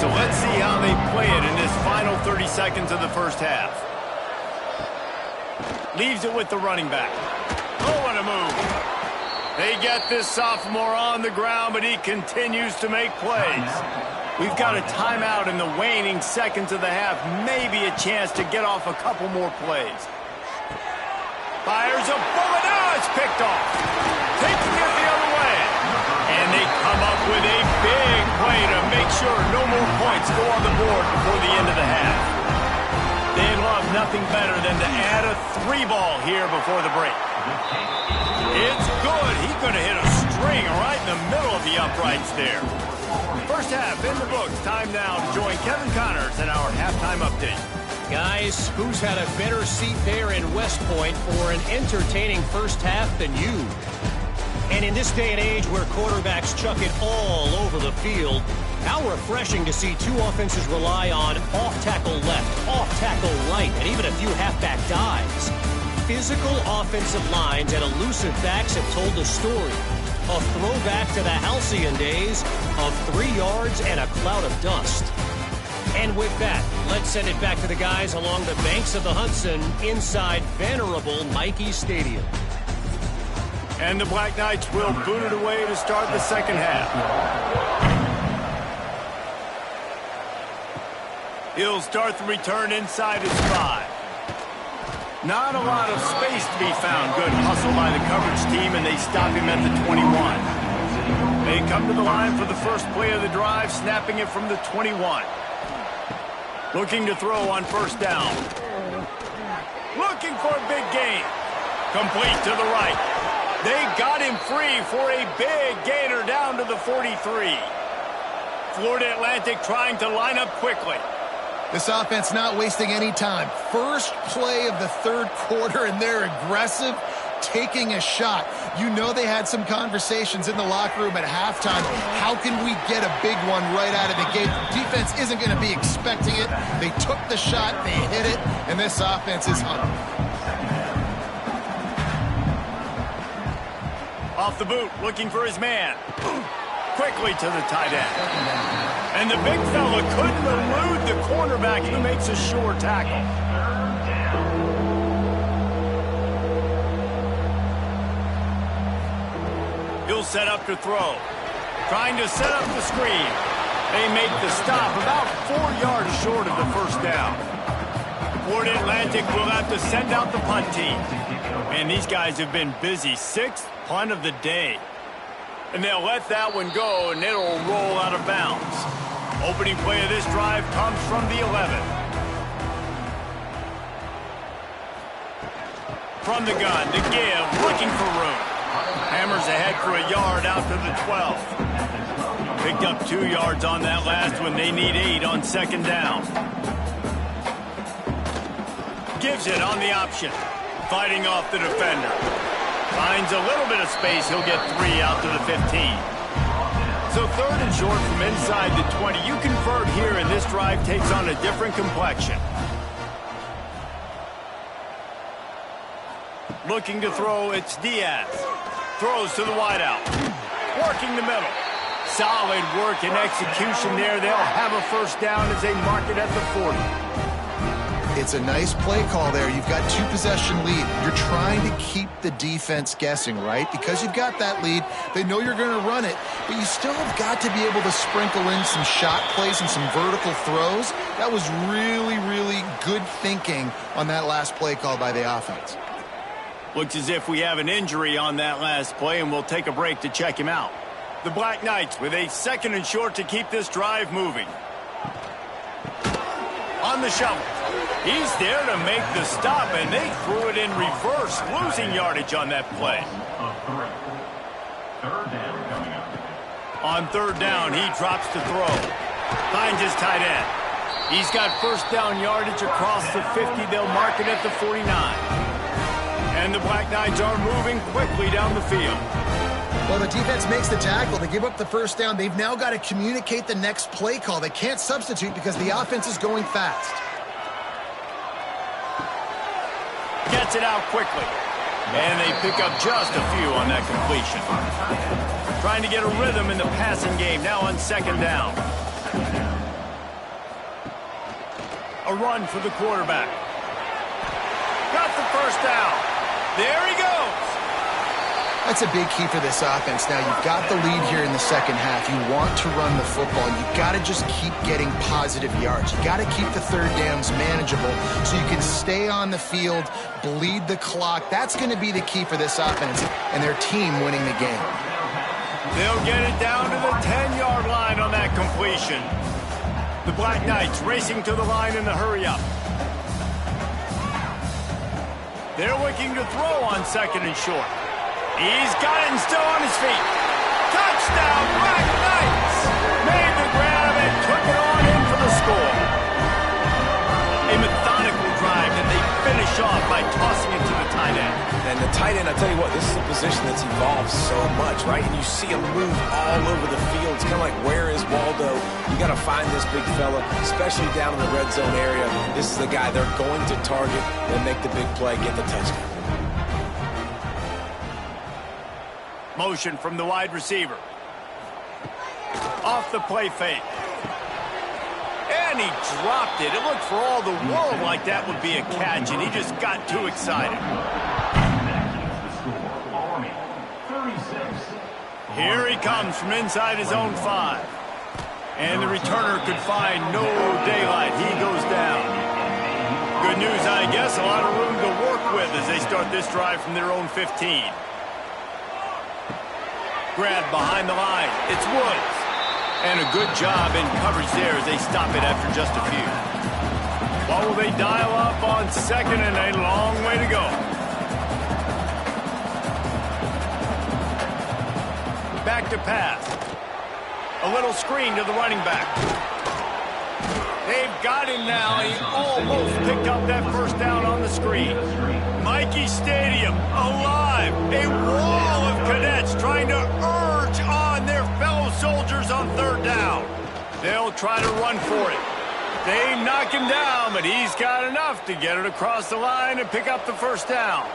So let's see how they play it in this final 30 seconds of the first half. Leaves it with the running back. Oh, what a move. They get this sophomore on the ground, but he continues to make plays. We've got a timeout in the waning seconds of the half. Maybe a chance to get off a couple more plays. Fires a bullet. Oh, it's picked off. Taking it the other way. And they come up with a big play to make sure no more points go on the board before the end of the half. They'd love nothing better than to add a 3-ball here before the break. It's good. He's going to hit a string right in the middle of the uprights there. First half in the books. Time now to join Kevin Connors in our halftime update. Guys, who's had a better seat there in West Point for an entertaining first half than you? And in this day and age where quarterbacks chuck it all over the field, how refreshing to see two offenses rely on off-tackle left, off-tackle right, and even a few halfback dives. Physical offensive lines and elusive backs have told the story. A throwback to the halcyon days of 3 yards and a cloud of dust. And with that, let's send it back to the guys along the banks of the Hudson inside venerable Michie Stadium. And the Black Knights will boot it away to start the second half. He'll start the return inside his 5. Not a lot of space to be found. Good hustle by the coverage team, and they stop him at the 21. They come to the line for the first play of the drive, snapping it from the 21. Looking to throw on first down. Looking for a big gain. Complete to the right. They got him free for a big gainer down to the 43. Florida Atlantic trying to line up quickly. This offense not wasting any time. First play of the third quarter, and they're aggressive, taking a shot. You know they had some conversations in the locker room at halftime. How can we get a big one right out of the gate? The defense isn't going to be expecting it. They took the shot, they hit it, and this offense is on. Off the boot, looking for his man. Quickly to the tight end. And the big fella couldn't elude the cornerback who makes a sure tackle. He'll set up to throw. Trying to set up the screen. They make the stop about 4 yards short of the first down. Florida Atlantic will have to send out the punt team. And these guys have been busy. 6th punt of the day. And they'll let that one go, and it'll roll out of bounds. Opening play of this drive comes from the 11. From the gun, to give, looking for room. Hammers ahead for a yard out to the 12. Picked up 2 yards on that last one. They need 8 on second down. Gives it on the option. Fighting off the defender. Finds a little bit of space. He'll get 3 out to the 15. So third and short from inside the 20. You convert here, and this drive takes on a different complexion. Looking to throw, it's Diaz. Throws to the wideout. Working the middle. Solid work and execution there. They'll have a first down as they mark it at the 40. It's a nice play call there. You've got 2-possession lead. You're trying to keep the defense guessing, right? Because you've got that lead, they know you're going to run it, but you still have got to be able to sprinkle in some shot plays and some vertical throws. That was really, really good thinking on that last play call by the offense. Looks as if we have an injury on that last play, and we'll take a break to check him out. The Black Knights with a second and short to keep this drive moving. On the shovel. He's there to make the stop, and they threw it in reverse, losing yardage on that play. On third down, he drops to throw. Finds his tight end. He's got first down yardage across the 50. They'll mark it at the 49. And the Black Knights are moving quickly down the field. Well, the defense makes the tackle. They give up the first down. They've now got to communicate the next play call. They can't substitute because the offense is going fast. Gets it out quickly. And they pick up just a few on that completion. Trying to get a rhythm in the passing game now on second down. A run for the quarterback. Got the first down. There he goes. That's a big key for this offense. Now, you've got the lead here in the second half. You want to run the football. You've got to just keep getting positive yards. You've got to keep the third downs manageable so you can stay on the field, bleed the clock. That's going to be the key for this offense and their team winning the game. They'll get it down to the 10-yard line on that completion. The Black Knights racing to the line in the hurry-up. They're looking to throw on second and short. He's got it and still on his feet. Touchdown, Black Knights! Made the grab and took it on in for the score. A methodical drive that they finish off by tossing it to the tight end. And the tight end, I tell you what, this is a position that's evolved so much, right? And you see him move all over the field. It's kind of like, where is Waldo? You got to find this big fella, especially down in the red zone area. This is the guy they're going to target and make the big play, get the touchdown. Motion from the wide receiver. Off the play fake. And he dropped it. It looked for all the world like that would be a catch, and he just got too excited. Here he comes from inside his own 5. And the returner could find no daylight. He goes down. Good news, I guess. A lot of room to work with as they start this drive from their own 15. Grab behind the line. It's Woods. And a good job in coverage there as they stop it after just a few. What will they dial up on second, and a long way to go? back to pass. A little screen to the running back. They've got him now. He almost picked up that first down on the screen. Mikey Stadium, alive. A wall of cadets trying to urge on their fellow soldiers on third down. They'll try to run for it. They knock him down, but he's got enough to get it across the line and pick up the first down.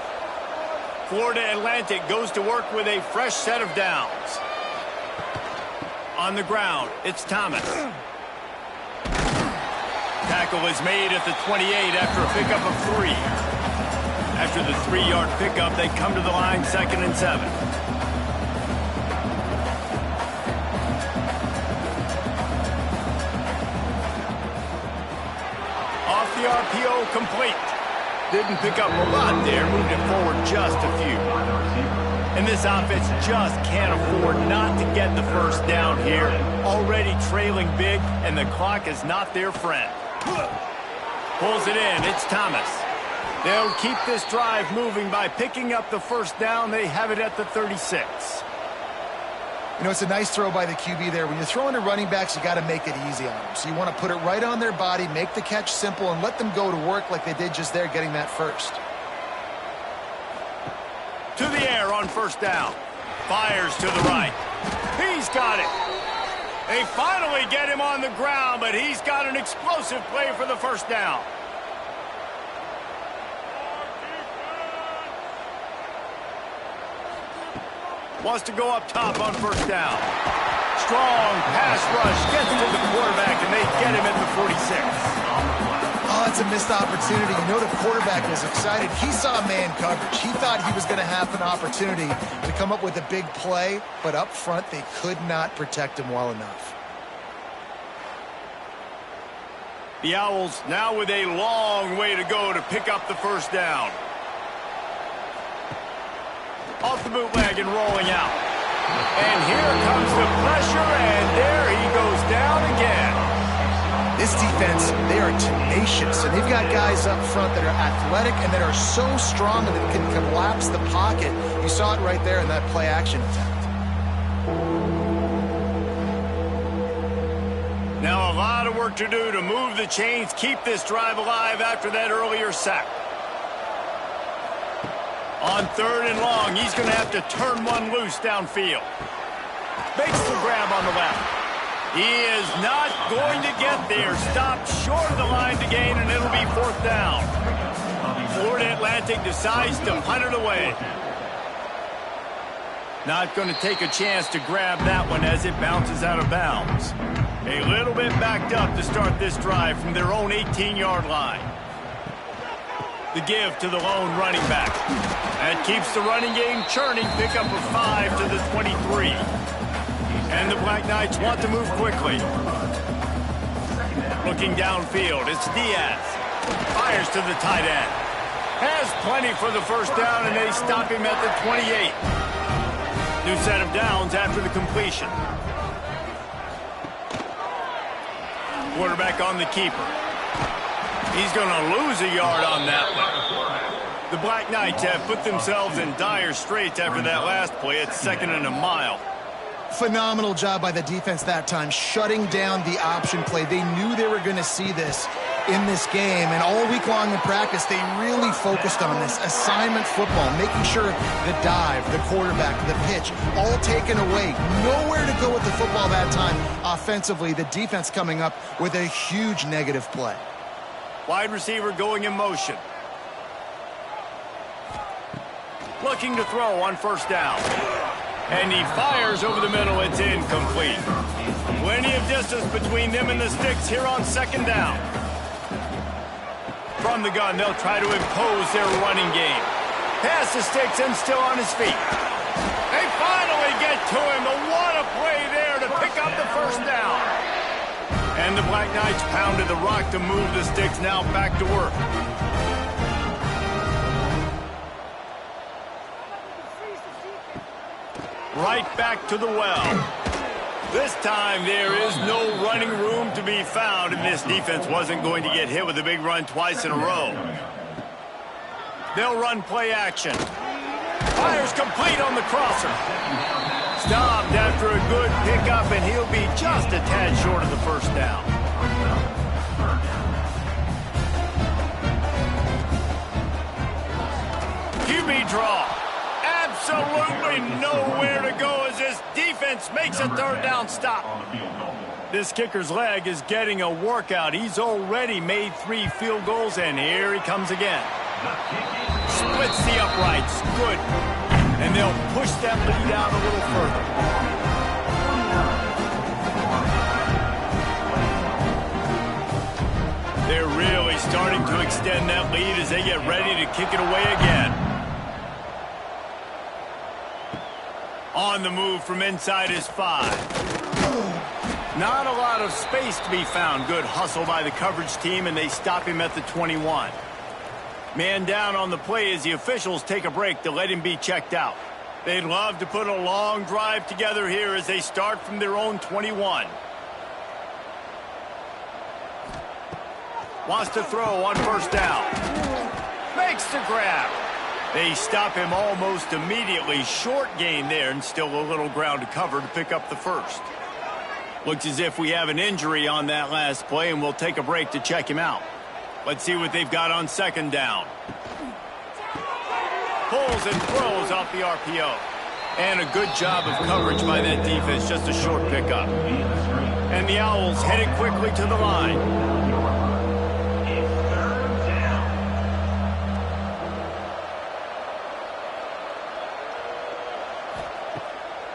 Florida Atlantic goes to work with a fresh set of downs. On the ground, it's Thomas. Tackle is made at the 28 after a pickup of 3. After the 3-yard pickup, they come to the line 2nd and 7. Off the RPO, complete. Didn't pick up a lot there, moved it forward just a few. And this offense just can't afford not to get the first down here. Already trailing big, and the clock is not their friend. Pulls it in, it's Thomas. They'll keep this drive moving by picking up the first down. They have it at the 36. You know, it's a nice throw by the QB there. When you're throwing to running backs, you got to make it easy on them. So you want to put it right on their body, make the catch simple, and let them go to work like they did just there, getting that first. To the air on first down. Fires to the right. He's got it. They finally get him on the ground, but he's got an explosive play for the first down. Wants to go up top on first down. Strong pass rush gets to the quarterback, and they get him at the 46. Oh, it's a missed opportunity. You know the quarterback was excited. He saw man coverage. He thought he was going to have an opportunity to come up with a big play, but up front they could not protect him well enough. The Owls now with a long way to go to pick up the first down. Off the bootleg and rolling out. And here comes the pressure, and there he goes down again. This defense, they are tenacious, and they've got guys up front that are athletic and that are so strong that can collapse the pocket. You saw it right there in that play-action attempt. Now a lot of work to do to move the chains, keep this drive alive after that earlier sack. On third and long, he's going to have to turn one loose downfield. Makes the grab on the left. He is not going to get there. Stopped short of the line to gain, and it'll be fourth down. Florida Atlantic decides to punt it away. Not going to take a chance to grab that one as it bounces out of bounds. A little bit backed up to start this drive from their own 18-yard line. The give to the lone running back. That keeps the running game churning. Pickup of 5 to the 23. And the Black Knights want to move quickly. Looking downfield, it's Diaz. Fires to the tight end. Has plenty for the first down, and they stop him at the 28. New set of downs after the completion. Quarterback on the keeper. He's going to lose a yard on that one. The Black Knights have put themselves in dire straits after that last play. It's 2nd and a mile. Phenomenal job by the defense that time, shutting down the option play. They knew they were going to see this in this game, and all week long in practice, they really focused on this assignment football, making sure the dive, the quarterback, the pitch, all taken away. Nowhere to go with the football that time. Offensively, the defense coming up with a huge negative play. Wide receiver going in motion. Looking to throw on first down. And he fires over the middle. It's incomplete. Plenty of distance between them and the sticks here on second down. From the gun, they'll try to impose their running game. Past the sticks and still on his feet. They finally get to him, but what a play there to pick up the first down. And the Black Knights pounded the rock to move the sticks, now back to work. Right back to the well. This time there is no running room to be found, and this defense wasn't going to get hit with a big run twice in a row. They'll run play action. Fires complete on the crosser. stopped after a good pickup, and he'll be just a tad short of the first down. QB draw. Absolutely nowhere to go as this defense makes a third down stop. This kicker's leg is getting a workout. He's already made 3 field goals, and here he comes again. Splits the uprights. Good. And they'll push that lead out a little further. They're really starting to extend that lead as they get ready to kick it away again. On the move from inside his 5. Not a lot of space to be found. Good hustle by the coverage team, and they stop him at the 21. Man down on the play as the officials take a break to let him be checked out. They'd love to put a long drive together here as they start from their own 21. Wants to throw on first down. Makes the grab. They stop him almost immediately. Short gain there, and still a little ground to cover to pick up the first. Looks as if we have an injury on that last play, and we'll take a break to check him out. Let's see what they've got on second down. Pulls and throws off the RPO. And a good job of coverage by that defense, just a short pickup. And the Owls headed quickly to the line.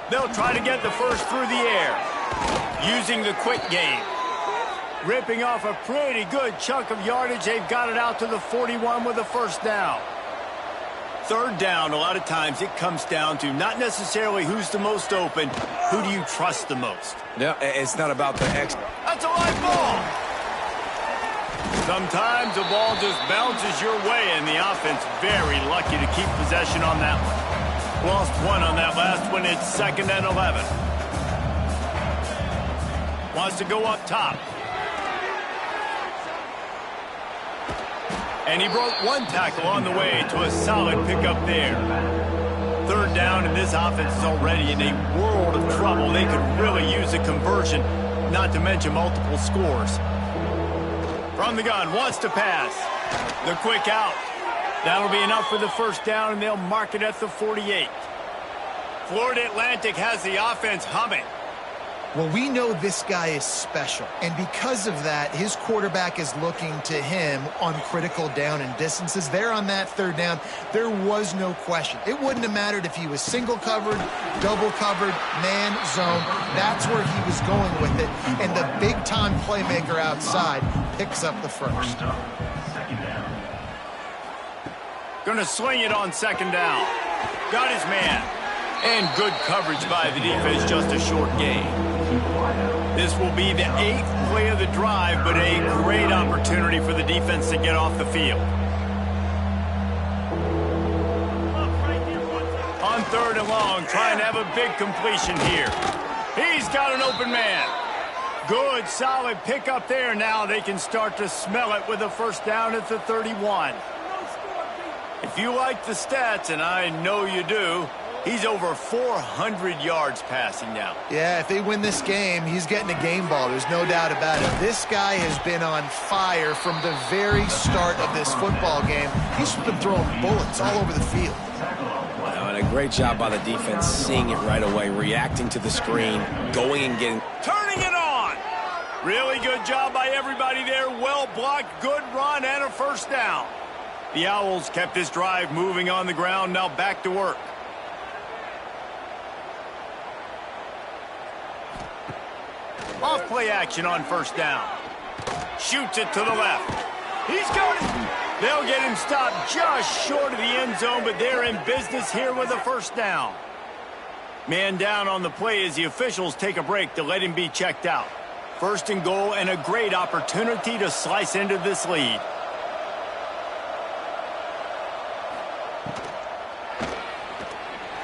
They'll try to get the first through the air, using the quick game. Ripping off a pretty good chunk of yardage. They've got it out to the 41 with a first down. Third down, a lot of times it comes down to not necessarily who's the most open, who do you trust the most? Yeah, it's not about the X. That's a live ball. Sometimes the ball just bounces your way, and the offense very lucky to keep possession on that one. Lost one on that last one. It's 2nd and 11. Wants to go up top. And he broke one tackle on the way to a solid pickup there. Third down, and this offense is already in a world of trouble. They could really use a conversion, not to mention multiple scores. From the gun, wants to pass. The quick out. That'll be enough for the first down, and they'll mark it at the 48. Florida Atlantic has the offense humming. Well, we know this guy is special, and because of that, his quarterback is looking to him on critical down and distances. There on that third down, there was no question. It wouldn't have mattered if he was single covered, double covered, man, zone. That's where he was going with it, and the big-time playmaker outside picks up the first. Gonna sling it on second down. Got his man. And good coverage by the defense, just a short gain. This will be the 8th play of the drive, but a great opportunity for the defense to get off the field. On 3rd and long, trying to have a big completion here. He's got an open man. Good, solid pickup there. Now they can start to smell it with a first down at the 31. If you like the stats, and I know you do, he's over 400 yards passing now. Yeah, if they win this game, he's getting a game ball. There's no doubt about it. This guy has been on fire from the very start of this football game. He's been throwing bullets all over the field. And a great job by the defense, seeing it right away, reacting to the screen, going and getting... Turning it on! Really good job by everybody there. Well blocked, good run, and a first down. The Owls kept this drive moving on the ground, now back to work. Off play action on first down. Shoots it to the left. He's got it. They'll get him stopped just short of the end zone, but they're in business here with a first down. Man down on the play as the officials take a break to let him be checked out. 1st and goal, and a great opportunity to slice into this lead.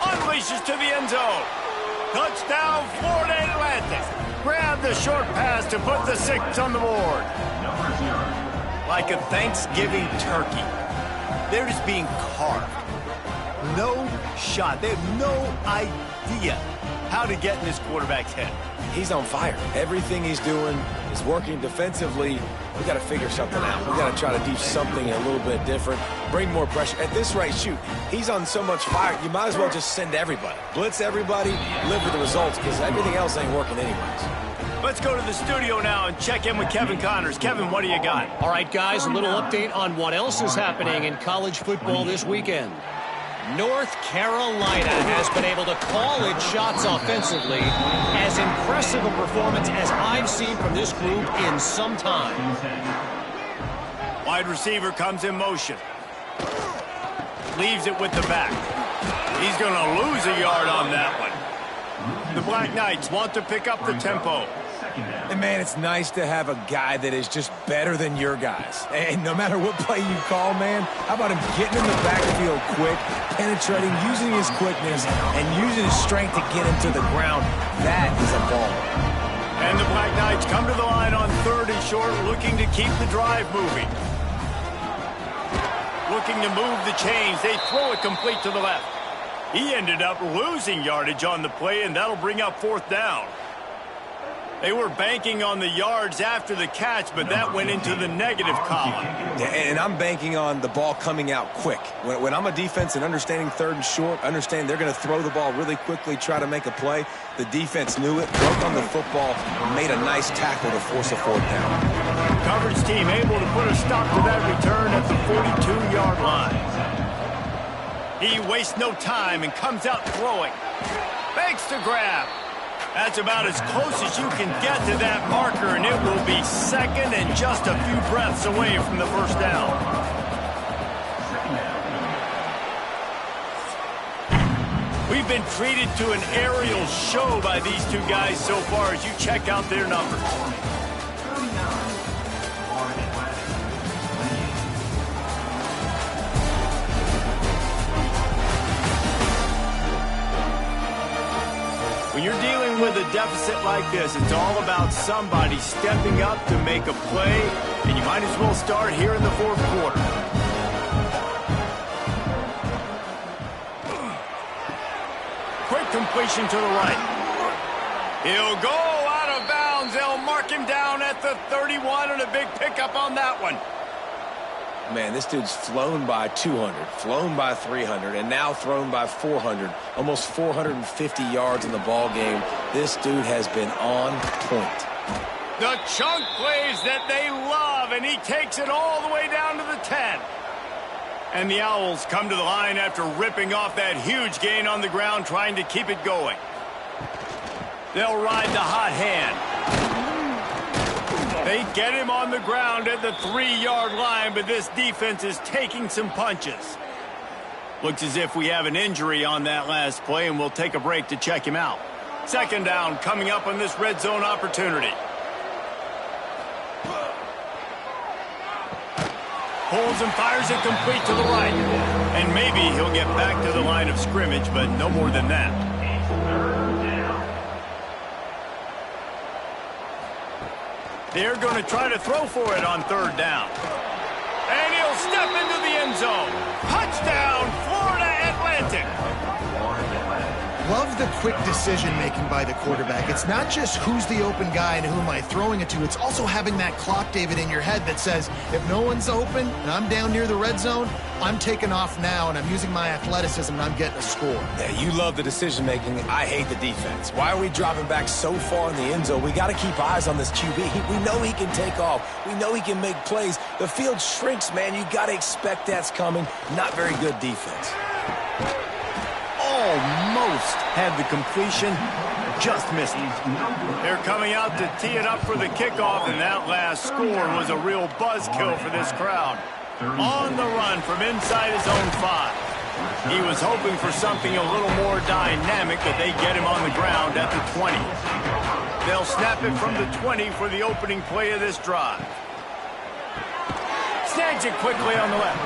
Unleashes to the end zone. Touchdown, Florida Atlantic. Grab the short pass to put the 6 on the board. Like a Thanksgiving turkey, they're just being carved. no shot. They have no idea how to get in this quarterback's head. He's on fire. Everything he's doing is working defensively. We got to figure something out. We got to try to do something a little bit different, bring more pressure. At this rate, shoot, he's on so much fire, you might as well just send everybody. Blitz everybody, live with the results, because everything else ain't working anyways. Let's go to the studio now and check in with Kevin Connors. Kevin, what do you got? All right, guys, a little update on what else is happening in college football this weekend. North Carolina has been able to call its shots offensively. As impressive a performance as I've seen from this group in some time. Wide receiver comes in motion. Leaves it with the back. He's going to lose a yard on that one. The Black Knights want to pick up the tempo. And, man, it's nice to have a guy that is just better than your guys. And no matter what play you call, man, how about him getting in the backfield quick, penetrating, using his quickness, and using his strength to get him to the ground? That is a ball. And the Black Knights come to the line on 3rd and short, looking to keep the drive moving. Looking to move the chains. They throw it complete to the left. He ended up losing yardage on the play, and that'll bring up 4th down. They were banking on the yards after the catch, but that went into the negative column. Yeah, and I'm banking on the ball coming out quick. When I'm a defense and understanding 3rd and short, understand they're going to throw the ball really quickly, try to make a play. The defense knew it, broke on the football, and made a nice tackle to force a 4th down. Coverage team able to put a stop to that return at the 42-yard line. He wastes no time and comes out throwing. Fakes to grab. That's about as close as you can get to that marker, and it will be 2nd and just a few breaths away from the 1st down. We've been treated to an aerial show by these two guys so far as you check out their numbers. When you're dealing with a deficit like this, it's all about somebody stepping up to make a play, and you might as well start here in the 4th quarter. Quick completion to the right. He'll go out of bounds. They'll mark him down at the 31, and a big pickup on that one. Man, this dude's flown by 200, flown by 300, and now thrown by 400. Almost 450 yards in the ball game. This dude has been on point. The chunk plays that they love, and he takes it all the way down to the 10. And the Owls come to the line after ripping off that huge gain on the ground, trying to keep it going. They'll ride the hot hand. They get him on the ground at the 3-yard line, but this defense is taking some punches. Looks as if we have an injury on that last play, and we'll take a break to check him out. 2nd down coming up on this red zone opportunity. Pulls and fires it complete to the right. And maybe he'll get back to the line of scrimmage, but no more than that. They're going to try to throw for it on 3rd down. And he'll step into the end zone. Touchdown, Florida Atlantic. Love the quick decision-making by the quarterback. It's not just who's the open guy and who am I throwing it to. It's also having that clock, David, in your head that says, if no one's open and I'm down near the red zone, I'm taking off now and I'm using my athleticism and I'm getting a score. Yeah, you love the decision-making. I hate the defense. Why are we dropping back so far in the end zone? We got to keep eyes on this QB. We know he can take off. We know he can make plays. The field shrinks, man. You got to expect that's coming. Not very good defense. Almost had the completion, just missed it. They're coming out to tee it up for the kickoff, and that last score was a real buzzkill for this crowd. On the run from inside his own 5. He was hoping for something a little more dynamic, but they get him on the ground at the 20. They'll snap it from the 20 for the opening play of this drive. Snags it quickly on the left.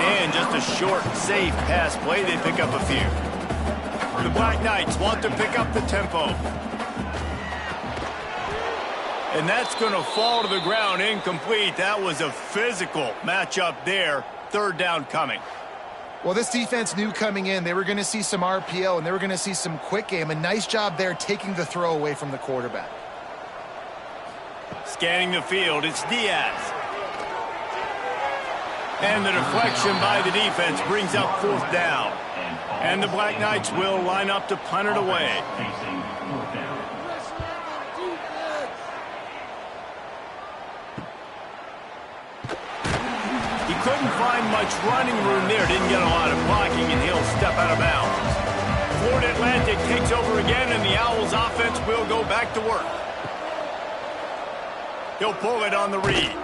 And just a short, safe pass play. They pick up a few. The Black Knights want to pick up the tempo. And that's going to fall to the ground incomplete. That was a physical matchup there. 3rd down coming. Well, this defense knew coming in they were going to see some RPO and they were going to see some quick game. A nice job there taking the throw away from the quarterback. Scanning the field, it's Diaz. And the deflection by the defense brings up 4th down. And the Black Knights will line up to punt it away. He couldn't find much running room there. Didn't get a lot of blocking, and he'll step out of bounds. Florida Atlantic takes over again, and the Owls offense will go back to work. He'll pull it on the read.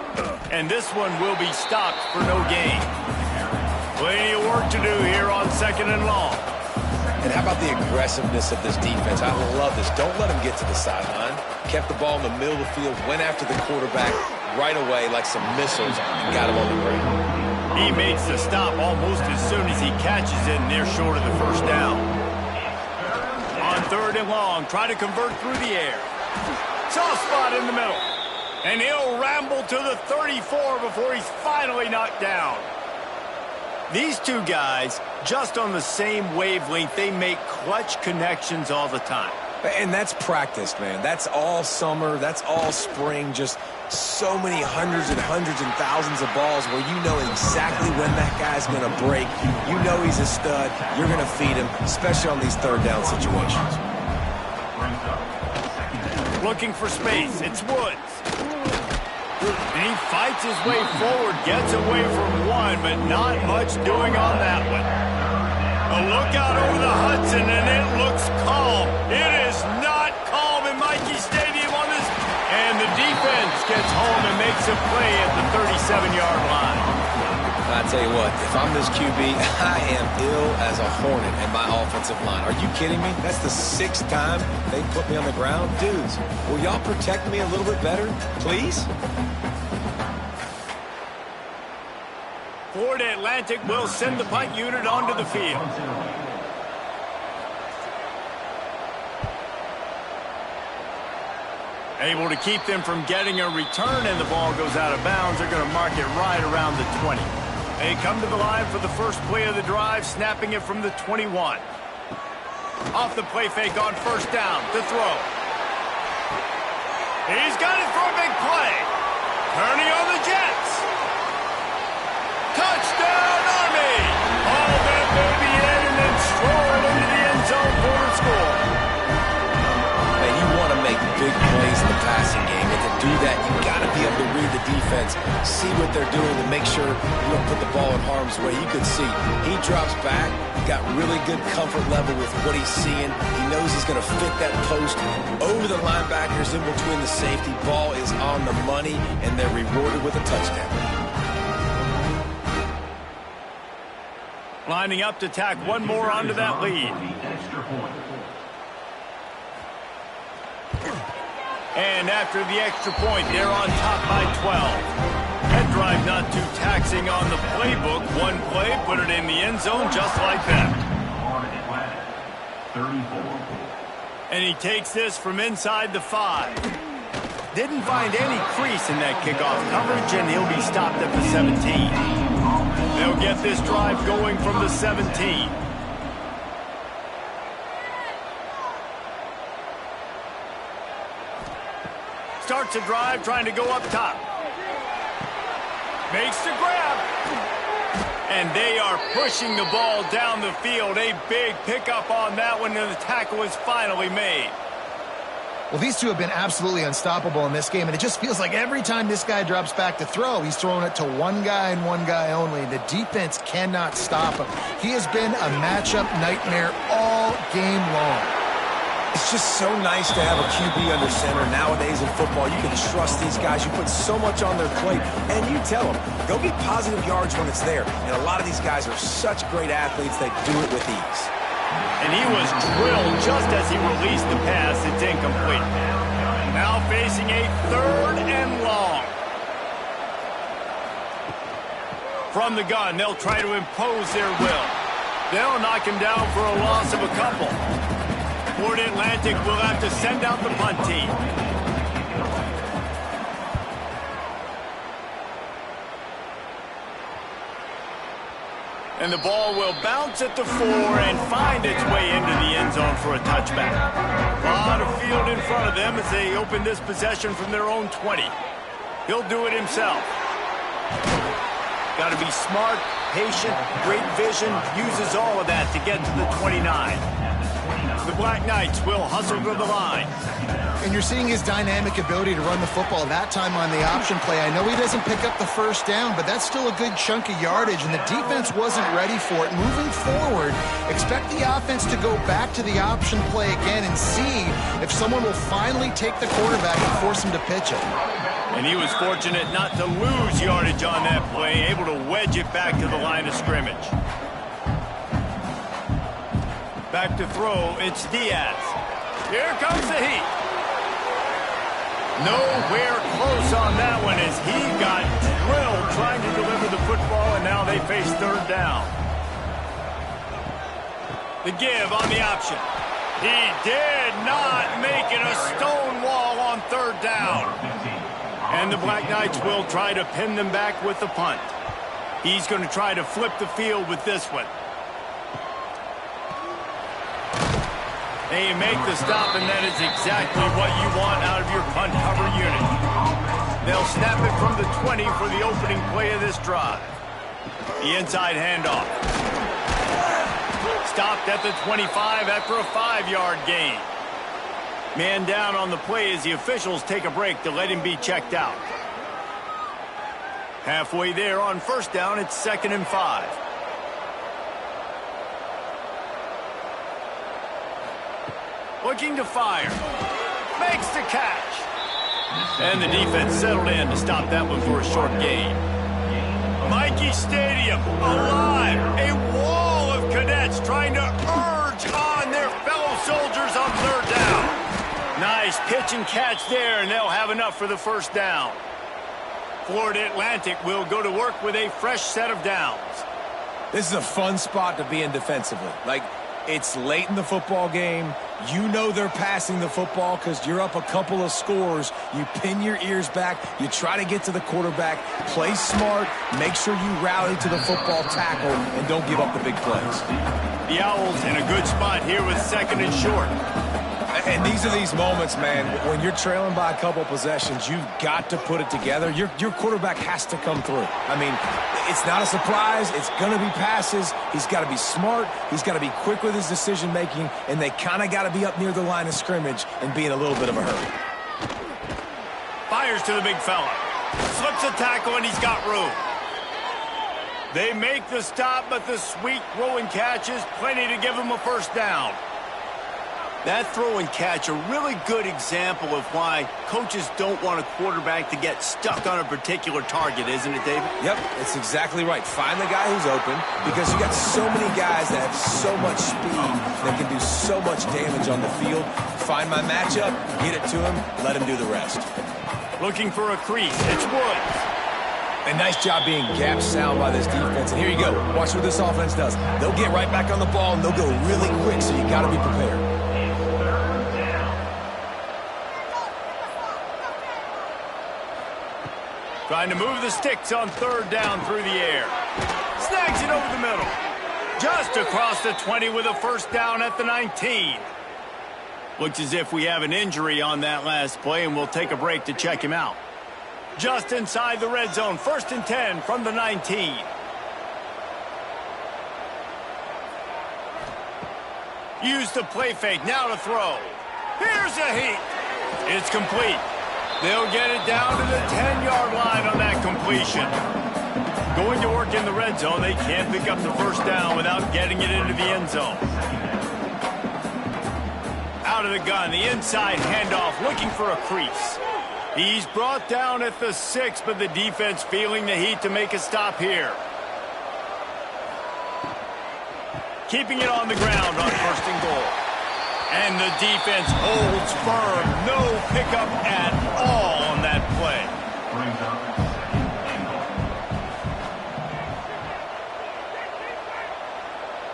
And this one will be stopped for no gain. Plenty of work to do here on 2nd and long. And how about the aggressiveness of this defense? I love this. Don't let him get to the sideline. Kept the ball in the middle of the field, went after the quarterback right away like some missiles, and got him on the ground. He makes the stop almost as soon as he catches it, and they're short of the 1st down. On 3rd and long, try to convert through the air. Soft spot in the middle. And he'll ramble to the 34 before he's finally knocked down. These two guys, just on the same wavelength, they make clutch connections all the time. And that's practiced, man. That's all summer. That's all spring. Just so many hundreds and thousands of balls where you know exactly when that guy's going to break. You know he's a stud. You're going to feed him, especially on these 3rd down situations. Looking for space. It's Woods. And he fights his way forward, gets away from one, but not much doing on that one. A look out over the Hudson, and it looks calm. It is not calm in Michie Stadium on this. And the defense gets home and makes a play at the 37-yard line. I tell you what, if I'm this QB, I am ill as a hornet in my offensive line. Are you kidding me? That's the 6th time they put me on the ground. Dudes, will y'all protect me a little bit better, please? Florida Atlantic will send the punt unit onto the field. Able to keep them from getting a return, and the ball goes out of bounds. They're going to mark it right around the 20. They come to the line for the first play of the drive, snapping it from the 21. Off the play fake on 1st down, to throw. He's got it for a big play. Turning on the Jets. Touchdown, Army! All that baby in and then stroll into the end zone for a score. Man, you want to make big plays in the passing game, and to do that, you got to be able to read the defense, see what they're doing, and make sure you don't put the ball in harm's way. You could see he drops back, got really good comfort level with what he's seeing. He knows he's going to fit that post over the linebackers in between the safety. Ball is on the money, and they're rewarded with a touchdown. Lining up to tack one more onto that lead. And after the extra point, they're on top by 12. That drive not too taxing on the playbook. One play, put it in the end zone just like that. And he takes this from inside the 5. Didn't find any crease in that kickoff coverage, and he'll be stopped at the 17. They'll get this drive going from the 17. Starts a drive trying to go up top. Makes the grab. And they are pushing the ball down the field. A big pickup on that one, and the tackle is finally made. Well, these two have been absolutely unstoppable in this game, and it just feels like every time this guy drops back to throw, he's throwing it to one guy and one guy only. The defense cannot stop him. He has been a matchup nightmare all game long. It's just so nice to have a QB under center nowadays in football. You can trust these guys. You put so much on their plate, and you tell them, go get positive yards when it's there. And a lot of these guys are such great athletes, they do it with ease. And he was drilled just as he released the pass. It's incomplete. Now facing a 3rd and long. From the gun, they'll try to impose their will. They'll knock him down for a loss of a couple. Florida Atlantic will have to send out the punt team. And the ball will bounce at the 4 and find its way into the end zone for a touchback. A lot of field in front of them as they open this possession from their own 20. He'll do it himself. Got to be smart, patient, great vision, uses all of that to get to the 29. The Black Knights will hustle to the line. And you're seeing his dynamic ability to run the football that time on the option play. I know he doesn't pick up the first down, but that's still a good chunk of yardage, and the defense wasn't ready for it. Moving forward, expect the offense to go back to the option play again and see if someone will finally take the quarterback and force him to pitch it. And he was fortunate not to lose yardage on that play, able to wedge it back to the line of scrimmage. Back to throw, it's Diaz. Here comes the heat. Nowhere close on that one as he got drilled trying to deliver the football, and now they face third down. The give on the option. He did not make it a stone wall on third down. And the Black Knights will try to pin them back with the punt. He's going to try to flip the field with this one. They make the stop, and that is exactly what you want out of your punt cover unit. They'll snap it from the 20 for the opening play of this drive. The inside handoff. Stopped at the 25 after a 5-yard gain. Man down on the play as the officials take a break to let him be checked out. Halfway there on first down, it's 2nd and 5. Looking to fire. Makes the catch. And the defense settled in to stop that one for a short gain. Mikey Stadium, alive. A wall of cadets trying to urge on their fellow soldiers on third down. Nice pitch and catch there, and they'll have enough for the first down. Florida Atlantic will go to work with a fresh set of downs. This is a fun spot to be in defensively. It's late in the football game. You know they're passing the football because you're up a couple of scores. You pin your ears back. You try to get to the quarterback. Play smart. Make sure you rally to the football tackle and don't give up the big plays. The Owls in a good spot here with 2nd and short. And these are these moments, man, when you're trailing by a couple possessions, you've got to put it together. Your quarterback has to come through. I mean, it's not a surprise. It's going to be passes. He's got to be smart. He's got to be quick with his decision-making, and they kind of got to be up near the line of scrimmage and be in a little bit of a hurry. Fires to the big fella. Slips a tackle, and he's got room. They make the stop, but the sweet throw and catch is plenty to give him a first down. That throw and catch, a really good example of why coaches don't want a quarterback to get stuck on a particular target, isn't it, David? Yep, it's exactly right. Find the guy who's open because you got so many guys that have so much speed that can do so much damage on the field. Find my matchup, get it to him, let him do the rest. Looking for a crease, it's Woods. A nice job being gap sound by this defense. And here you go. Watch what this offense does. They'll get right back on the ball, and they'll go really quick, so you got to be prepared. Trying to move the sticks on third down through the air. Snags it over the middle. Just across the 20 with a first down at the 19. Looks as if we have an injury on that last play, and we'll take a break to check him out. Just inside the red zone, 1st and 10 from the 19. Use the play fake, now to throw. Here's a heat. It's complete. They'll get it down to the 10-yard line on that completion. Going to work in the red zone, they can't pick up the first down without getting it into the end zone. Out of the gun, the inside handoff, looking for a crease. He's brought down at the 6, but the defense feeling the heat to make a stop here. Keeping it on the ground on 1st and goal. And the defense holds firm. No pickup at all on that play.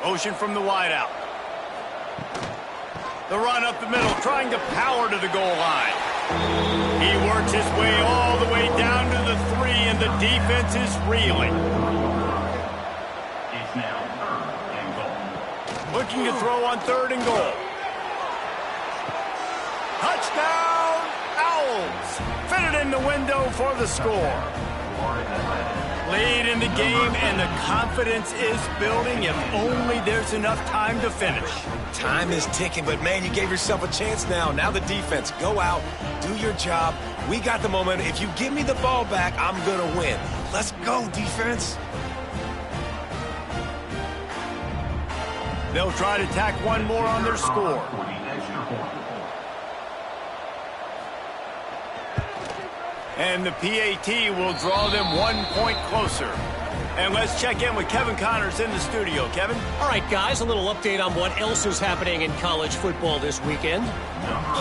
Motion from the wideout. The run up the middle, trying to power to the goal line. He works his way all the way down to the 3, and the defense is reeling. Looking to throw on 3rd and goal. Touchdown, Owls! Fitted in the window for the score. Lead in the game, and the confidence is building if only there's enough time to finish. Time is ticking, but man, you gave yourself a chance now. Now the defense, go out, do your job. We got the momentum. If you give me the ball back, I'm gonna win. Let's go, defense. They'll try to tack one more on their score. And the PAT will draw them 1 point closer. And let's check in with Kevin Connors in the studio. Kevin? All right, guys, a little update on what else is happening in college football this weekend.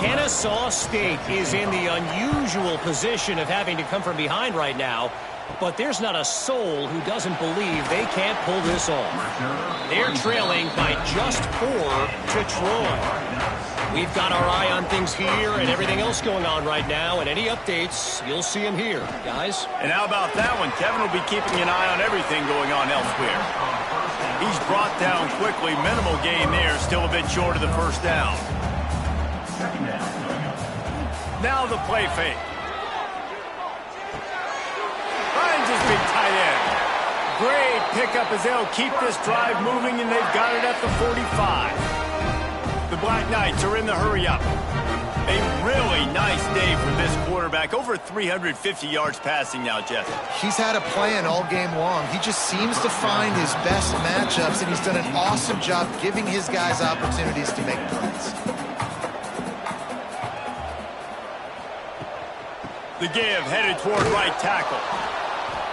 Kennesaw State is in the unusual position of having to come from behind right now, but there's not a soul who doesn't believe they can't pull this off. They're trailing by just 4 to Troy. We've got our eye on things here and everything else going on right now, and any updates, you'll see them here, guys. And how about that one? Kevin will be keeping an eye on everything going on elsewhere. He's brought down quickly. Minimal gain there, still a bit short of the first down. Now the play fake. Finds his big tight end. Great pickup as they'll keep this drive moving, and they've got it at the 45. The Black Knights are in the hurry-up. A really nice day for this quarterback. Over 350 yards passing now, Jeff. He's had a plan all game long. He just seems to find his best matchups, and he's done an awesome job giving his guys opportunities to make plays. The give headed toward right tackle.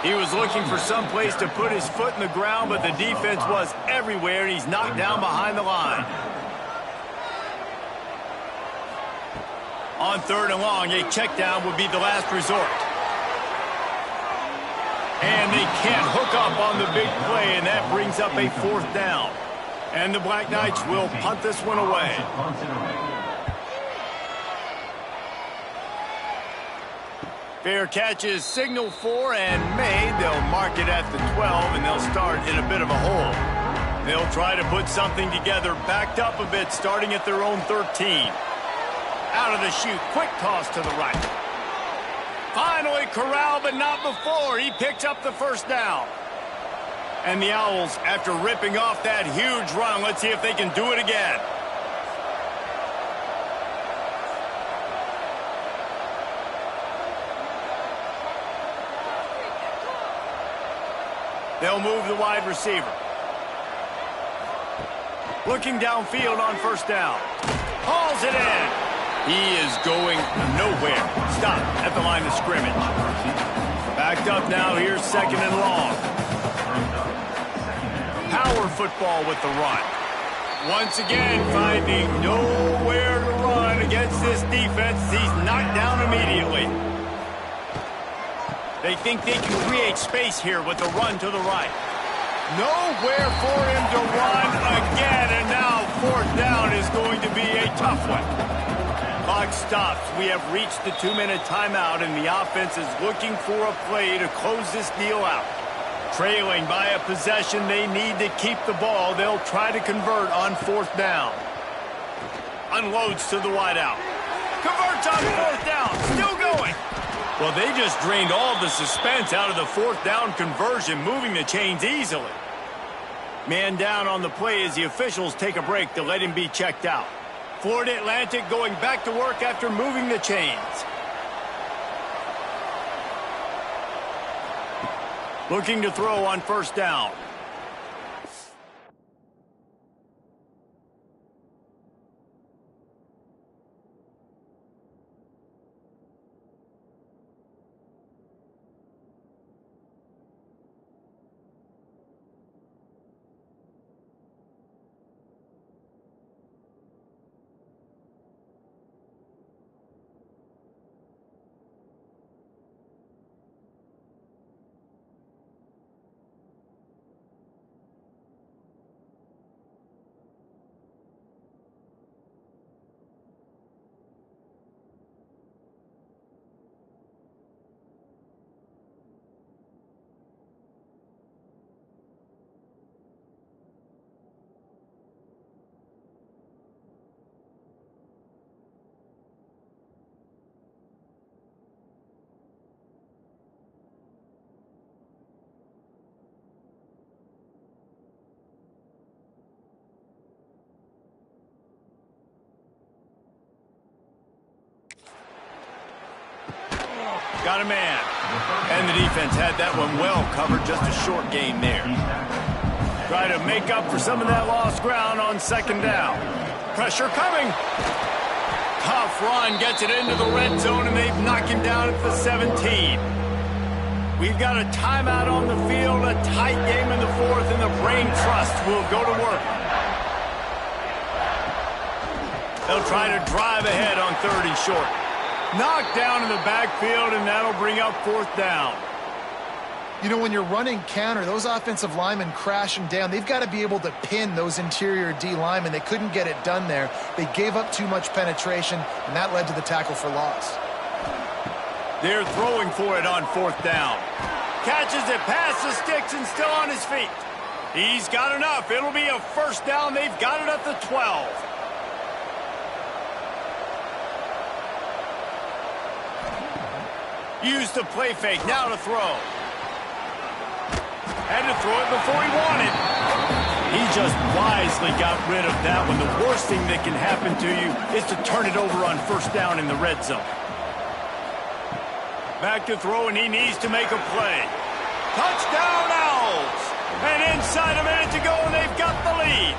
He was looking for some place to put his foot in the ground, but the defense was everywhere, and he's knocked down behind the line. On 3rd and long, a check down would be the last resort. And they can't hook up on the big play, and that brings up a 4th down. And the Black Knights will punt this one away. Fair catch is signaled for and made. They'll mark it at the 12, and they'll start in a bit of a hole. They'll try to put something together, backed up a bit, starting at their own 13. Out of the chute, quick toss to the right. Finally corralled, but not before. He picks up the 1st down. And the Owls, after ripping off that huge run, let's see if they can do it again. They'll move the wide receiver. Looking downfield on 1st down. Hauls it in. He is going nowhere. Stop at the line of scrimmage. Backed up now. Here's 2nd and long. Power football with the run. Once again, finding nowhere to run against this defense. He's knocked down immediately. They think they can create space here with the run to the right. Nowhere for him to run again, and now 4th down is going to be a tough one. Clock stops. We have reached the 2-minute timeout, and the offense is looking for a play to close this deal out. Trailing by a possession, they need to keep the ball. They'll try to convert on 4th down. Unloads to the wideout. Converts on 4th down. Still going. Well, they just drained all the suspense out of the 4th down conversion, moving the chains easily. Man down on the play as the officials take a break to let him be checked out. Florida Atlantic going back to work after moving the chains. Looking to throw on 1st down. Got a man. And the defense had that one well covered, just a short gain there. Try to make up for some of that lost ground on second down. Pressure coming. Tough run, gets it into the red zone, and they've knocked him down at the 17. We've got a timeout on the field, a tight game in the fourth, and the Brain Trust will go to work. They'll try to drive ahead on 3rd and short. Knocked down in the backfield, and that'll bring up 4th down. You know, when you're running counter, those offensive linemen crashing down, they've got to be able to pin those interior D linemen. They couldn't get it done there. They gave up too much penetration, and that led to the tackle for loss. They're throwing for it on 4th down. Catches it past the sticks and still on his feet. He's got enough. It'll be a 1st down. They've got it at the 12. Used the play fake. Now to throw. Had to throw it before he wanted. He just wisely got rid of that one. The worst thing that can happen to you is to turn it over on 1st down in the red zone. Back to throw, and he needs to make a play. Touchdown, Owls! And inside a minute to go, and they've got the lead.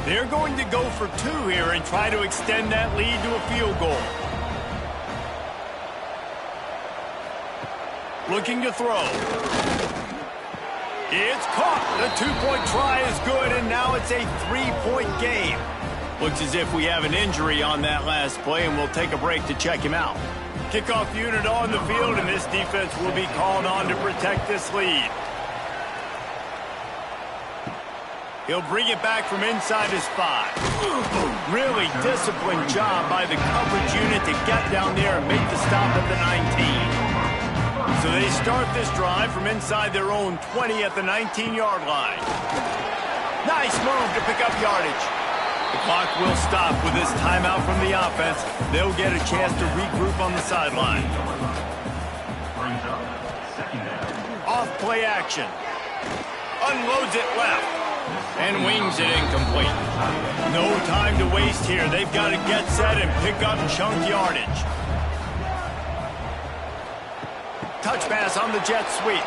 They're going to go for 2 here and try to extend that lead to a field goal. Looking to throw. It's caught. The 2-point try is good, and now it's a 3-point game. Looks as if we have an injury on that last play, and we'll take a break to check him out. Kickoff unit on the field, and this defense will be called on to protect this lead. He'll bring it back from inside his 5. Really disciplined job by the coverage unit to get down there and make the stop at the 19. So they start this drive from inside their own 20 at the 19-yard line. Nice move to pick up yardage. The clock will stop with this timeout from the offense. They'll get a chance to regroup on the sideline. Off play action. Unloads it left. And wings it incomplete. No time to waste here. They've got to get set and pick up chunk yardage. Touch pass on the jet sweep.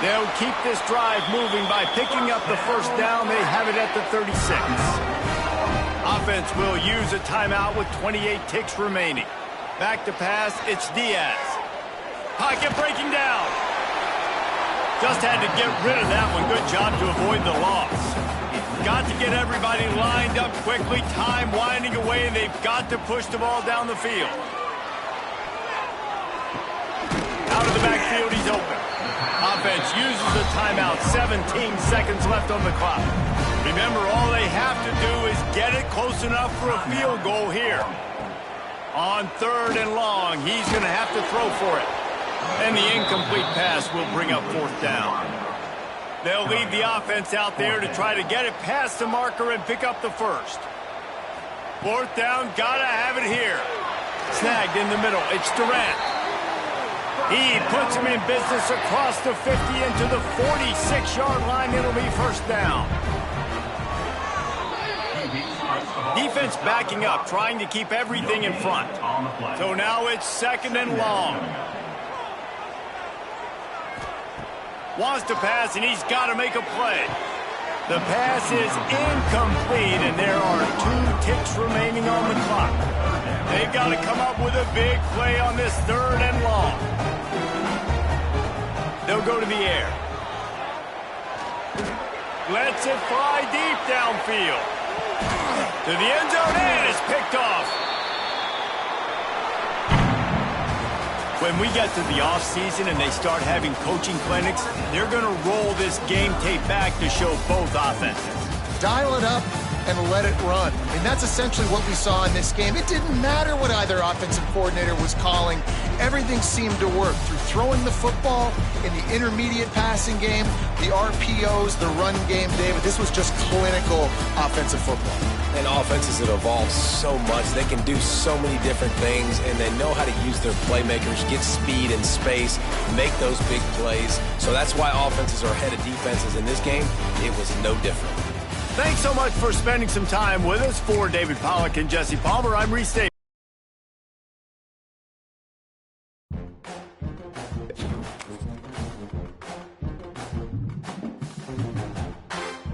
They'll keep this drive moving by picking up the 1st down. They have it at the 36. Offense will use a timeout with 28 ticks remaining. Back to pass, it's Diaz. Pocket breaking down. Just had to get rid of that one. Good job to avoid the loss. Got to get everybody lined up quickly. Time winding away, and they've got to push the ball down the field. Out of the backfield, he's open. Offense uses a timeout. 17 seconds left on the clock. Remember, all they have to do is get it close enough for a field goal here. On 3rd and long, he's going to have to throw for it. And the incomplete pass will bring up 4th down. They'll leave the offense out there to try to get it past the marker and pick up the 1st. 4th down, gotta have it here. Snagged in the middle, it's Durant. He puts him in business across the 50 into the 46-yard line. It'll be 1st down. Defense backing up, trying to keep everything in front. So now it's 2nd and long. Wants to pass, and he's got to make a play. The pass is incomplete, and there are 2 ticks remaining on the clock. They've got to come up with a big play on this 3rd and long. They'll go to the air. Lets it fly deep downfield. To the end zone, and it's picked off. When we get to the offseason and they start having coaching clinics, they're going to roll this game tape back to show both offenses. Dial it up and let it run. And that's essentially what we saw in this game. It didn't matter what either offensive coordinator was calling. Every everything seemed to work through throwing the football in the intermediate passing game, the RPOs, the run game, David. This was just clinical offensive football. And offenses have evolved so much. They can do so many different things, and they know how to use their playmakers, get speed and space, make those big plays. So that's why offenses are ahead of defenses. In this game, it was no different. Thanks so much for spending some time with us. For David Pollack and Jesse Palmer, I'm Reese Davis.